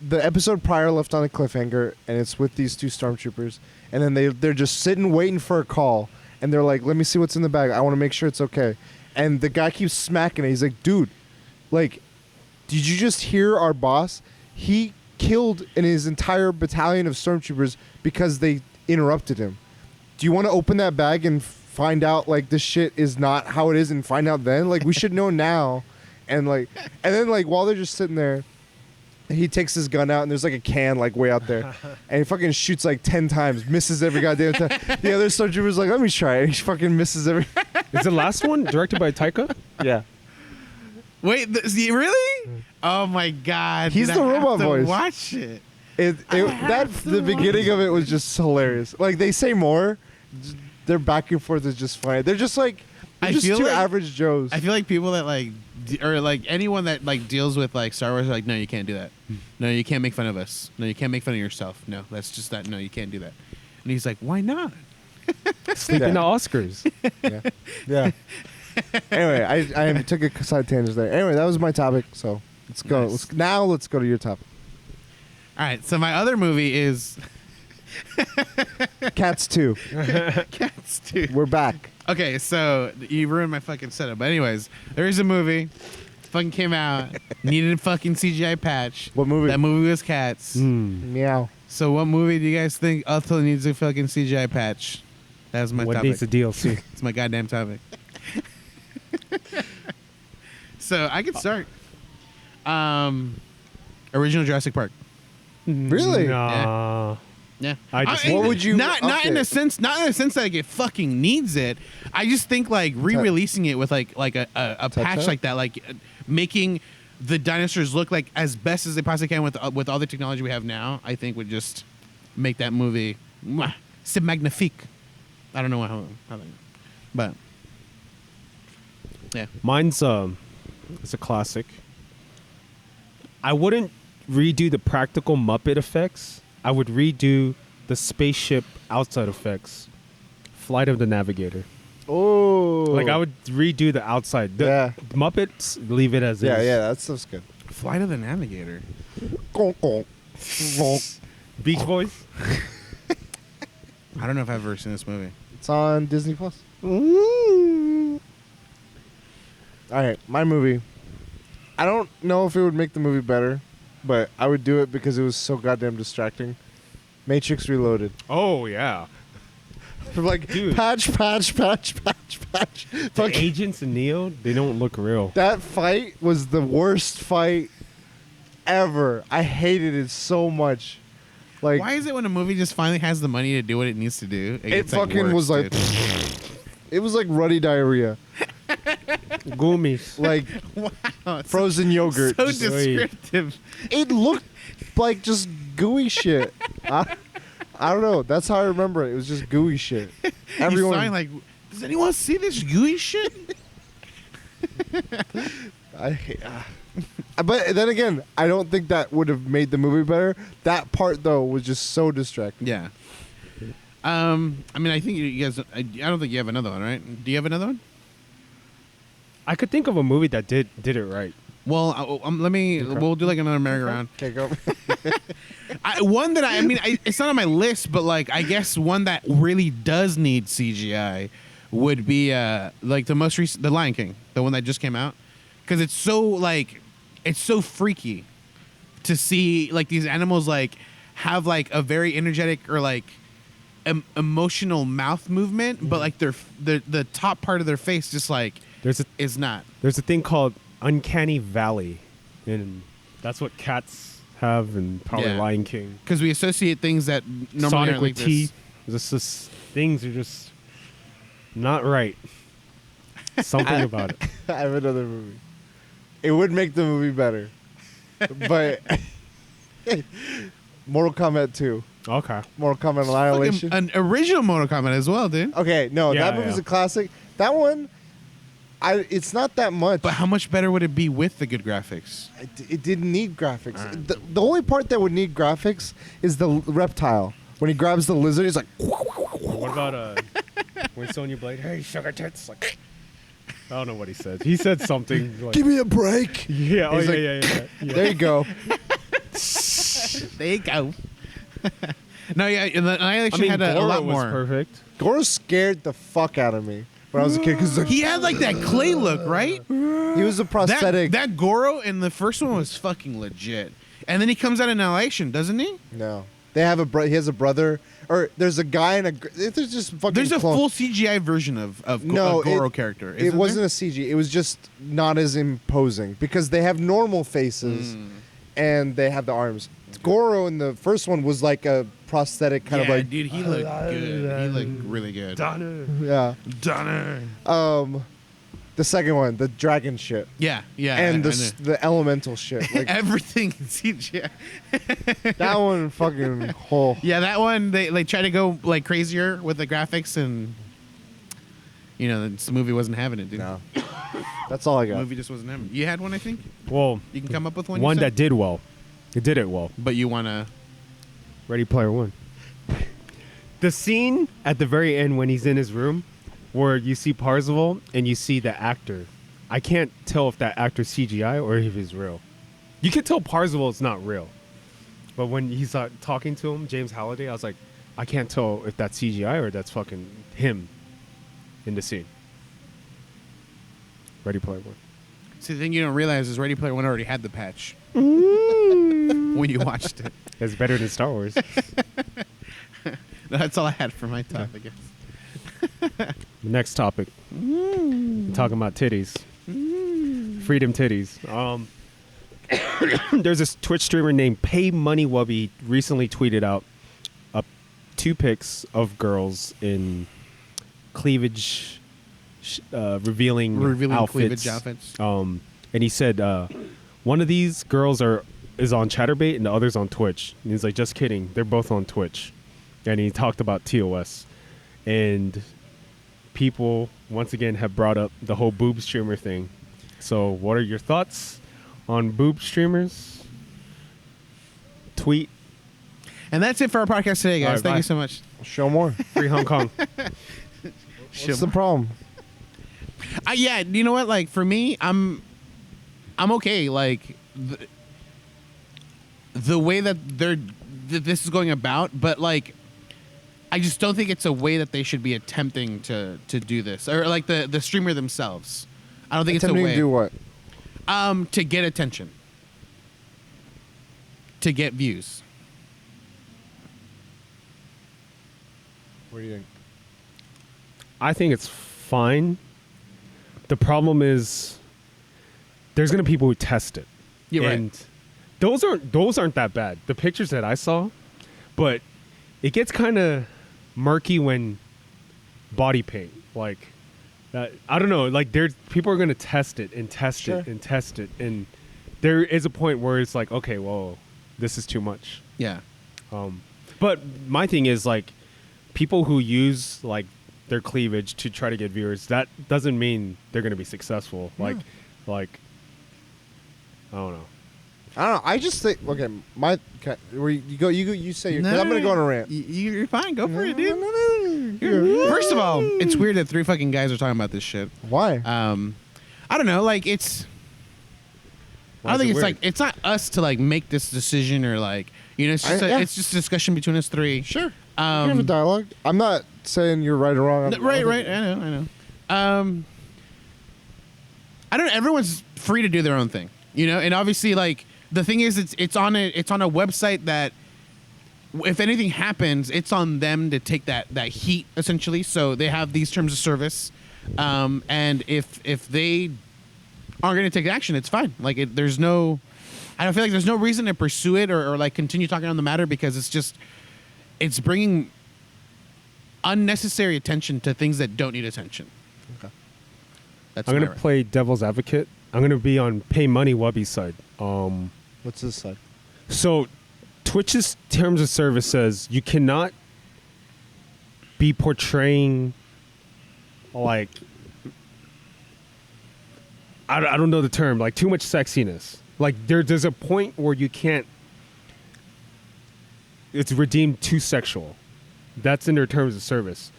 The episode prior left on a cliffhanger, and it's with these 2 stormtroopers, and then they're just sitting waiting for a call, and they're like, "Let me see what's in the bag. I want to make sure it's okay." And the guy keeps smacking it. He's like, "Dude, like, did you just hear our boss? He killed his entire battalion of stormtroopers because they interrupted him. Do you want to open that bag and find out like this shit is not how it is, and find out then? Like, we should know now." And then while they're just sitting there, he takes his gun out, and there's like a can like way out there, and he fucking shoots like 10 times, misses every goddamn time. The other stormtrooper's like, "Let me try it." He fucking misses every. Is the last one directed by Taika? Yeah. Wait, really? Oh my god! He's dude, the I have robot to voice. Watch it. That's the beginning of it was just hilarious. Like they say more, their back and forth is just funny. They're just like just two average Joes. I feel like people that like or like anyone that like deals with like Star Wars are like, no, you can't do that. No, you can't make fun of us. No, you can't make fun of yourself. No, that's just that. No, you can't do that. And he's like, why not? Sleep in the Oscars. Yeah. Anyway, I took a side tangent there. Anyway, that was my topic. So let's go. Nice. Let's go to your topic. All right. So my other movie is Cats 2. Cats 2. We're back. Okay, so you ruined my fucking setup. But anyways, there is a movie. Fucking came out. Needed a fucking CGI patch. What movie? That movie was Cats. Meow. So what movie do you guys think also needs a fucking CGI patch? That's my What topic. needs a DLC? It's my goddamn topic. So I could start. Original Jurassic Park. Really? Nah. Yeah. What would you not in update? a sense that like it fucking needs it. I just think like re-releasing it with like a patch up? like that, like making the dinosaurs look like as best as they possibly can with all the technology we have now, I think would just make that movie c'est magnifique. I don't know how but yeah. Mine's it's a classic. I wouldn't redo the practical Muppet effects. I would redo the spaceship outside effects. Flight of the Navigator. Oh. Like I would redo the outside. The Muppets, leave it as is. Yeah, that stuff's good. Flight of the Navigator. Beach Boys. I don't know if I've ever seen this movie. It's on Disney Plus. All right, my movie. I don't know if it would make the movie better, but I would do it because it was so goddamn distracting. Matrix Reloaded. Oh yeah. Like Dude. patch. The agents in Neo, they don't look real. That fight was the worst fight ever. I hated it so much. Like Why is it when a movie just finally has the money to do what it needs to do? it gets, like, fucking worse, was like dude. it was like ruddy diarrhea. Goomies. Like Wow, it's frozen yogurt. so Just- descriptive. it looked like just gooey shit. I don't know. That's how I remember it. It was just gooey shit. Everyone, You sound like, does anyone see this gooey shit? but then again, I don't think that would have made the movie better. That part though was just so distracting. Yeah. I mean, I think you guys. I don't think you have another one, right? Do you have another one? I could think of a movie that did it right. Well, let me. Okay. We'll do like another merry-go-round. Okay, go. One that I mean, it's not on my list, but like I guess one that really does need CGI would be like the most recent, The Lion King, the one that just came out, because it's so freaky to see like these animals like have like a very energetic or like emotional mouth movement, but like the top part of their face just like is not. There's a thing called Uncanny Valley, and that's what cats have, and probably Yeah. Lion King. Because we associate things that normally Sonic aren't with like teeth. Just things are just not right. Something about it. I have another movie. It would make the movie better, but Mortal Kombat 2. Okay. Mortal Kombat Annihilation. An original Mortal Kombat as well, dude. Okay, no, Yeah, that movie's yeah. a classic. That one, it's not that much. But how much better would it be with the good graphics? It didn't need graphics. Alright. The only part that would need graphics is the reptile. When he grabs the lizard, he's like, What about when Sonya Blade? Hey, sugar tits. Like, I don't know what he said. He said something. Like, give me a break. yeah. Oh He's yeah, like- yeah. There you go. There you go. No, yeah, the Annihilation I mean, had a Goro lot was more. perfect. Goro scared the fuck out of me when I was a kid because He had like that clay look, right? he was a prosthetic. That Goro in the first one was fucking legit. And then he comes out in Annihilation, doesn't he? No, they have he has a brother, or there's a guy and there's just fucking. There's a clone. full CGI version of No, a Goro character. It wasn't a CG. It was just not as imposing because they have normal faces and they have the arms. Goro in the first one was like a prosthetic kind of like dude, he looked good. He looked really good. Donner. yeah. Donner. The second one, the dragon shit, Yeah, and I the elemental shit. Like everything in CGI. that one, fucking whole. Yeah, that one they try to go like crazier with the graphics, and the movie wasn't having it, dude. No, that's all I The got. movie just wasn't having it. You had one, I think. Well, You can come up with one. one you that said? did well. It did it well. But you wanna. Ready Player One. The scene at the very end when he's in his room, where you see Parzival and you see the actor. I can't tell if that actor's CGI or if he's real. You can tell Parzival is not real. But when he's talking to him, James Halliday, I was like, I can't tell if that's CGI or that's fucking him in the scene. Ready Player One. See, the thing you don't realize is Ready Player One already had the patch when you watched it. It's better than Star Wars. That's all I had for my top, I guess. Next topic. Talking about titties. Freedom titties. There's this Twitch streamer named Pay Money Wubby recently tweeted out 2 pics of girls in cleavage revealing outfits. Cleavage outfits. And he said one of these girls is on Chatterbait and the other's on Twitch. And he's like, just kidding, they're both on Twitch. And he talked about TOS. And people once again have brought up the whole boob streamer thing. So what are your thoughts on boob streamers? Tweet. And that's it for our podcast today, guys. All right, Thank bye. you so much. Show more. Free Hong Kong. What's the problem? Yeah, you know what? Like for me, I'm okay. Like the way that this is going about, but like I just don't think it's a way that they should be attempting to do this, or like the streamer themselves. I don't think Attempting it's a to way. do what? To get attention, to get views. What do you think? I think it's fine. The problem is there's gonna be people who test it. You're and right. those aren't that bad. The pictures that I saw, but it gets kind of murky when body paint, like that. I don't know. Like people are gonna test it and test Sure. it and test it, and there is a point where it's like, okay, well, this is too much. Yeah. But my thing is like people who use like their cleavage to try to get viewers. That doesn't mean they're gonna be successful. Like I don't know. I don't know. I just think. Okay, where you go. You say. Because I'm gonna go on a rant. You're fine. Go for it, dude. First of all, it's weird that 3 fucking guys are talking about this shit. Why? I don't know. Like it's. Why I don't is think it it's weird? like it's not us to like make this decision or like it's just yeah. it's just a discussion between us 3. Sure. We can have a dialogue. I'm not saying you're right or wrong. Right. I know. I don't. Everyone's free to do their own thing, and obviously, like the thing is, it's on a website that if anything happens, it's on them to take that heat essentially. So they have these terms of service, and if they aren't going to take action, it's fine. Like there's no, I don't feel like there's no reason to pursue it or like continue talking on the matter because it's bringing unnecessary attention to things that don't need attention. Okay. That's I'm my gonna right. play devil's advocate. I'm gonna be on Pay Money Wubby's side. What's this side? So Twitch's terms of service says you cannot be portraying like I don't know the term, like too much sexiness. Like there's a point where you can't. It's redeemed too sexual. That's in their terms of service.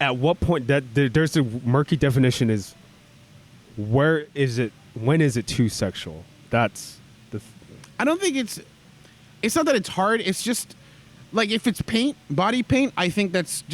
At what point there's a murky definition is where is it? When is it too sexual? That's the. I don't think it's not that it's hard. It's just like if it's body paint. I think that's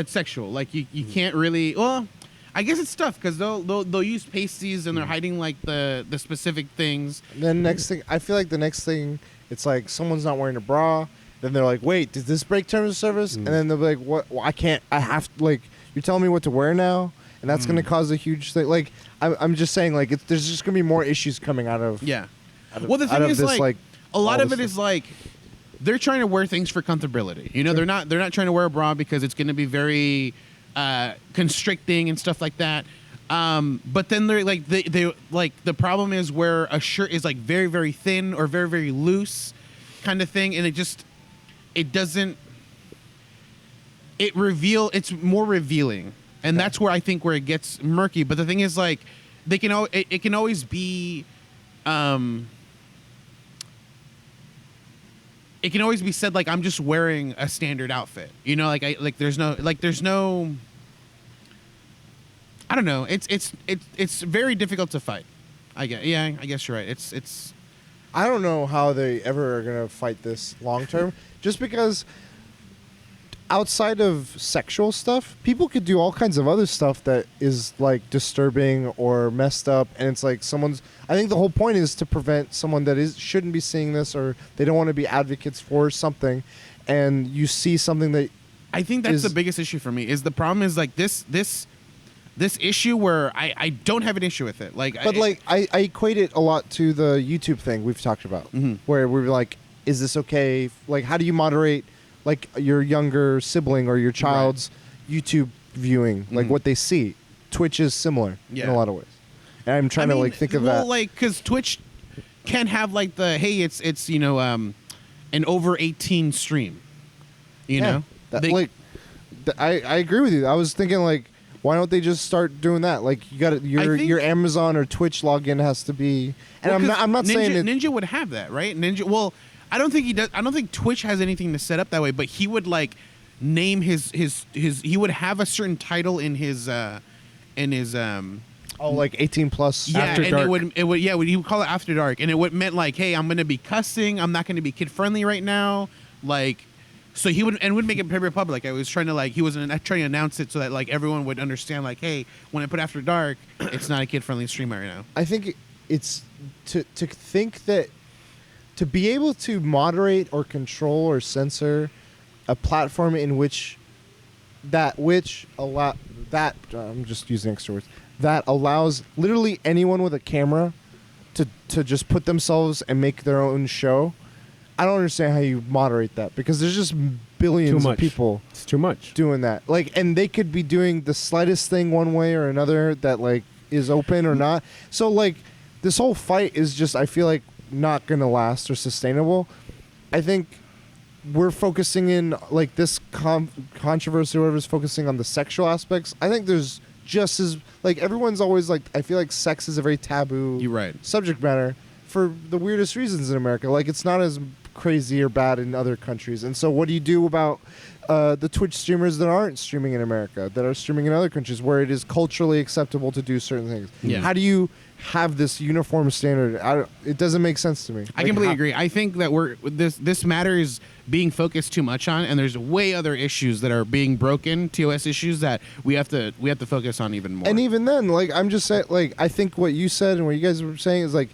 sexual. Like you can't really. Well, I guess it's tough because they'll use pasties and they're hiding like the specific things. Then next thing, I feel like the next thing, it's like someone's not wearing a bra. Then they're like, wait, did this break terms of service? And then they'll be like, what? Well, I can't. I have to, like, you're telling me what to wear now? And that's going to cause a huge thing. Like, I'm just saying, like, there's just going to be more issues coming out of. Yeah. Out of, Well, the out thing of is, this, like, a lot all of it this is like they're trying to wear things for comfortability. They're not trying to wear a bra because it's going to be very constricting and stuff like that. But then they're like they like the problem is where a shirt is like very very thin or very very loose, kind of thing, and it doesn't. It's more revealing, and that's where I think where it gets murky. But the thing is, like, it can always be, it can always be said like I'm just wearing a standard outfit, you know, there's no. I don't know. It's very difficult to fight. I guess you're right. It's. I don't know how they ever are gonna fight this long term. Just because outside of sexual stuff, people could do all kinds of other stuff that is like disturbing or messed up, and it's like I think the whole point is to prevent someone that shouldn't be seeing this, or they don't want to be advocates for something, and you see something that. I think that's the biggest issue for me. Is the problem is like this issue where I don't have an issue with it. Like, but I equate it a lot to the YouTube thing we've talked about, where we're like, is this okay? Like, how do you moderate like your younger sibling or your child's YouTube viewing, like what they see? Twitch is similar in a lot of ways, and I'm trying to like think of that. Well, like, because Twitch can have like the hey, it's an over 18 stream, you know. I agree with you. I was thinking like, why don't they just start doing that? Like, you got your Amazon or Twitch login has to be. And I'm not saying Ninja would have that, right? Ninja. Well, I don't think he does. I don't think Twitch has anything to set up that way. But he would like name his. He would have a certain title in his. Like 18 plus. Yeah, After and dark. it would he would call it After Dark, and it would meant like, hey, I'm gonna be cussing. I'm not gonna be kid friendly right now. Like. So he would make it very public. I was trying to he was trying to announce it so that like everyone would understand like, hey, when I put After Dark, it's not a kid friendly stream right now. I think it's to think that to be able to moderate or control or censor a platform in which I'm just using extra words, that allows literally anyone with a camera to just put themselves and make their own show. I don't understand how you moderate that, because there's just billions of people. It's too much doing that. Like, and they could be doing the slightest thing one way or another that like is open or not. So like this whole fight is just, I feel like, not gonna last or sustainable. I think we're focusing in like this controversy or whatever is focusing on the sexual aspects. I think there's just as like everyone's always like, I feel like sex is a very taboo subject matter for the weirdest reasons in America. Like, it's not as crazy or bad in other countries. And so what do you do about the Twitch streamers that aren't streaming in America, that are streaming in other countries where it is culturally acceptable to do certain things? Yeah. How do you have this uniform standard? It doesn't make sense to me. I completely agree. I think that this matter is being focused too much on, and there's way other issues that are being broken, TOS issues that we have to focus on even more. And even then, like, I'm just saying, like, I think what you said and what you guys were saying is like,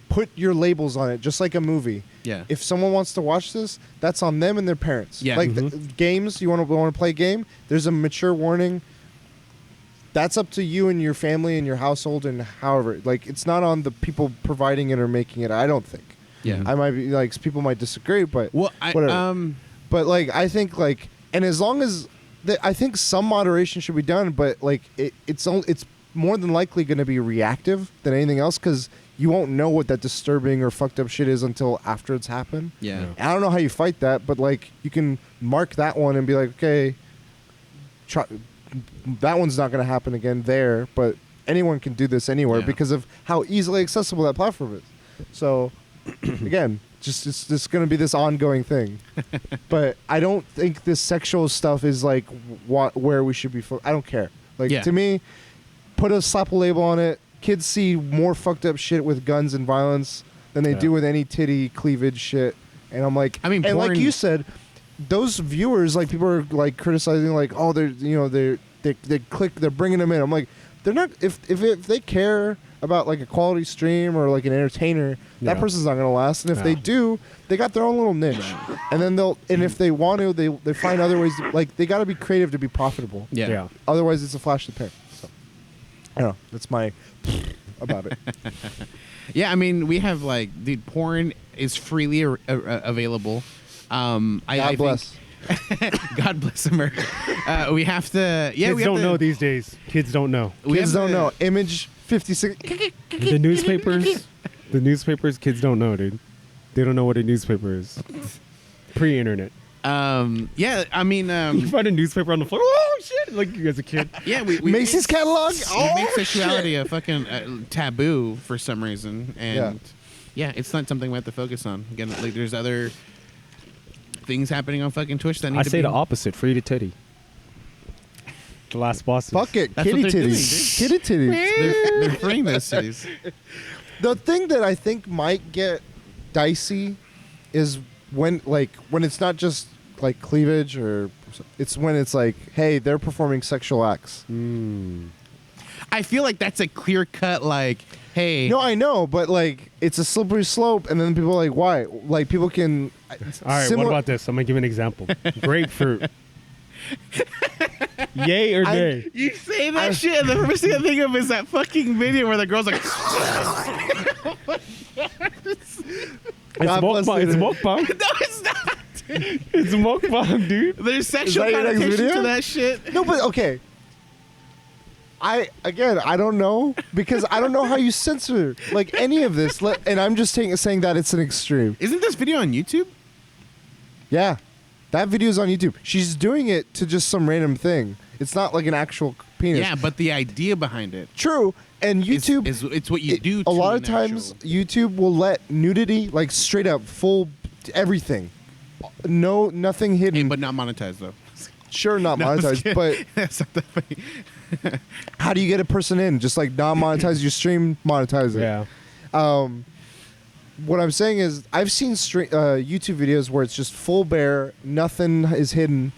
put your labels on it, just like a movie. Yeah. If someone wants to watch this, that's on them and their parents. Yeah. Like games, you want to play a game, there's a mature warning. That's up to you and your family and your household, and however, like, it's not on the people providing it or making it. I don't think. Yeah. I might be like, people might disagree, but whatever. But like, I think like, and as long as I think some moderation should be done, but like it's more than likely going to be reactive than anything else, because you won't know what that disturbing or fucked up shit is until after it's happened. Yeah. And I don't know how you fight that, but like, you can mark that one and be like, okay, that one's not going to happen again there, but anyone can do this anywhere because of how easily accessible that platform is. So again, just it's just going to be this ongoing thing. But I don't think this sexual stuff is like where we should be. I don't care. Like, to me, slap a label on it. Kids see more fucked up shit with guns and violence than they do with any titty cleavage shit. And I'm like, and like you said, those viewers, like, people are like criticizing, like, oh, they're bringing them in. I'm like, they're not. If they care about like a quality stream or like an entertainer, that person's not gonna last. And if they do, they got their own little niche. And then if they want to, they find other ways. Like, they got to be creative to be profitable. Yeah. Otherwise, it's a flash in the pan. So, I don't know. That's my about it. Yeah, I mean, we have like, dude, porn is freely available. God bless. God bless America. We have to. Yeah, Kids we have don't to, know these days. Kids don't know. we Kids have don't to- know. Image 56. The newspapers. The newspapers. Kids don't know, dude. They don't know what a newspaper is. Pre-internet. Yeah, I mean, You find a newspaper on the floor. Oh shit! Like you as a kid. yeah, we Macy's catalog. We make Oh, sexuality a fucking taboo for some reason, and yeah, it's not something we have to focus on. Again, like there's other things happening on fucking Twitch that need I to say be. the opposite. Free to titty. The last bosses. Fuck it. That's Kitty what they're titties. Kitty titties. They're freeing those cities. The thing that I think might get dicey is when it's not just like cleavage, or it's when it's like, hey, they're performing sexual acts. I feel like that's a clear cut. Like, hey, No, I know, but like it's a slippery slope, and then people are like, why? Like people can. All right. What about this? I'm gonna give an example. Grapefruit. Yay or nay? you say that shit, and the first thing I think of is that fucking video where the girl's like, It's God bless mukbang. it. It's mukbang. no, it's not. It's mukbang, dude. There's sexual that your next connotation video? to that shit. No, but okay. I don't know, because I don't know how you censor like any of this, and I'm just saying that it's an extreme. Isn't this video on YouTube? Yeah, that video's on YouTube. She's doing it to just some random thing. It's not like an actual penis. Yeah, but the idea behind it. True. And YouTube, is it's what you do. a to lot an of times actual- YouTube will let nudity, like straight up, full everything. No, nothing hidden. Hey, but not monetized though. Sure, not No, I'm just monetized, kidding. but That's not that funny. how do you get a person in? Just like non-monetize your stream, monetize it. Yeah. What I'm saying is, I've seen YouTube videos where it's just full bare, nothing is hidden,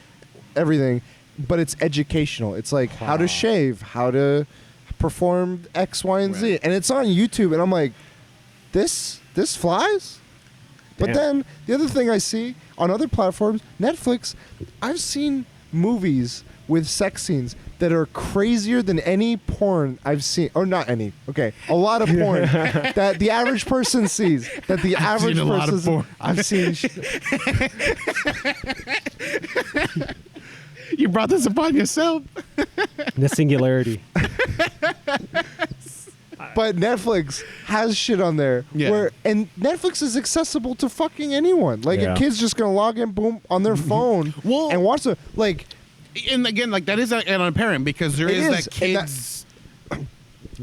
everything, but it's educational. It's like how to shave, how to perform X, Y, and Z, Right. and it's on YouTube. And I'm like, this flies. But Damn. then the other thing I see on other platforms, Netflix, I've seen movies with sex scenes that are crazier than any porn I've seen, or not any. Okay, a lot of porn that the average person sees. That the average seen a lot of person. porn. I've seen. You brought this upon yourself. The singularity. But Netflix has shit on there Yeah. and Netflix is accessible to fucking anyone. Like Yeah. a kid's just gonna log in, boom, on their phone Well- and watch it. Like, And again, like that is an apparent because there It is is, that and that- kids,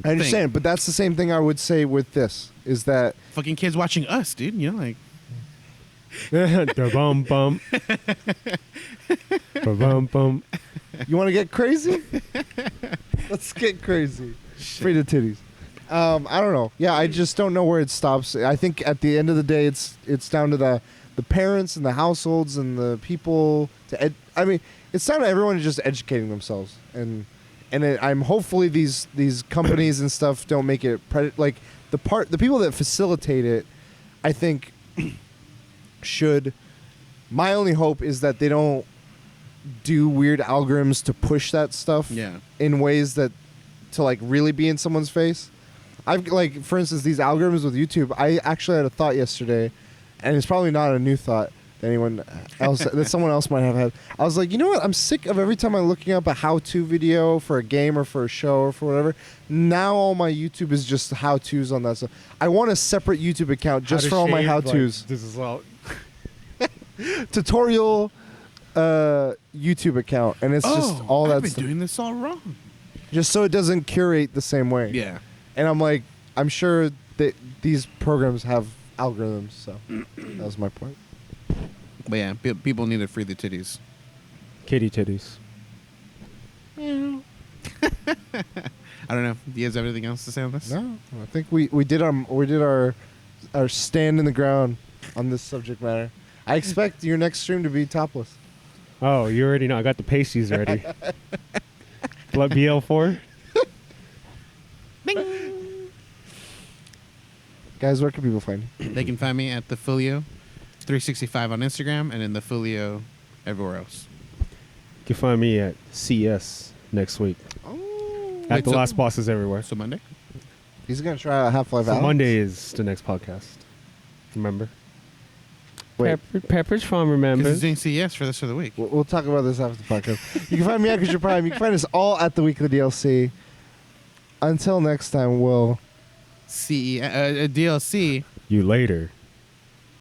I understand, but that's the same thing I would say with this. Is that fucking kids watching us, dude. You know, like Da bum bum. Ba bum bum. you want to get crazy? Let's get crazy. Free the titties. I don't know. Yeah, I just don't know where it stops. I think at the end of the day, it's down to the parents and the households and the people to. I mean, it's down to everyone just educating themselves, and I'm hopefully these companies and stuff don't make it like the people that facilitate it. I think should. My only hope is that they don't do weird algorithms to push that stuff Yeah. in ways that to like really be in someone's face. I've like, for instance, these algorithms with YouTube. I actually had a thought yesterday, and it's probably not a new thought that anyone else that someone else might have had. I was like, you know what? I'm sick of every time I'm looking up a how-to video for a game or for a show or for whatever. Now all my YouTube is just how-tos on that stuff. I want a separate YouTube account just for all my how-tos. This is all. Tutorial YouTube account, and it's just all I've that been stuff. doing this all wrong. Just so it doesn't curate the same way. Yeah. And I'm like, I'm sure that these programs have algorithms, so that was my point. But yeah, people need to free the titties. Kitty titties. I don't know. Do you guys have anything else to say on this? No, I think we did our stand in the ground on this subject matter. I expect your next stream to be topless. Oh, you already know. I got the pasties ready. What, BL4? Guys, where can people find you? They can find me at the Folio 365 on Instagram and in the Folio everywhere else. You can find me at CS next week. Oh, At Wait, the so- Last Bosses Everywhere. So Monday? he's gonna try out Half-Life So Alyx. Monday is the next podcast. Remember? Wait. Pepperidge Farm, Because remember? he's doing CES for this of the week. We'll talk about this after the podcast. You can find me at Christian Prime. You can find us all at the Weekly DLC. Until next time, Will. DLC. You later.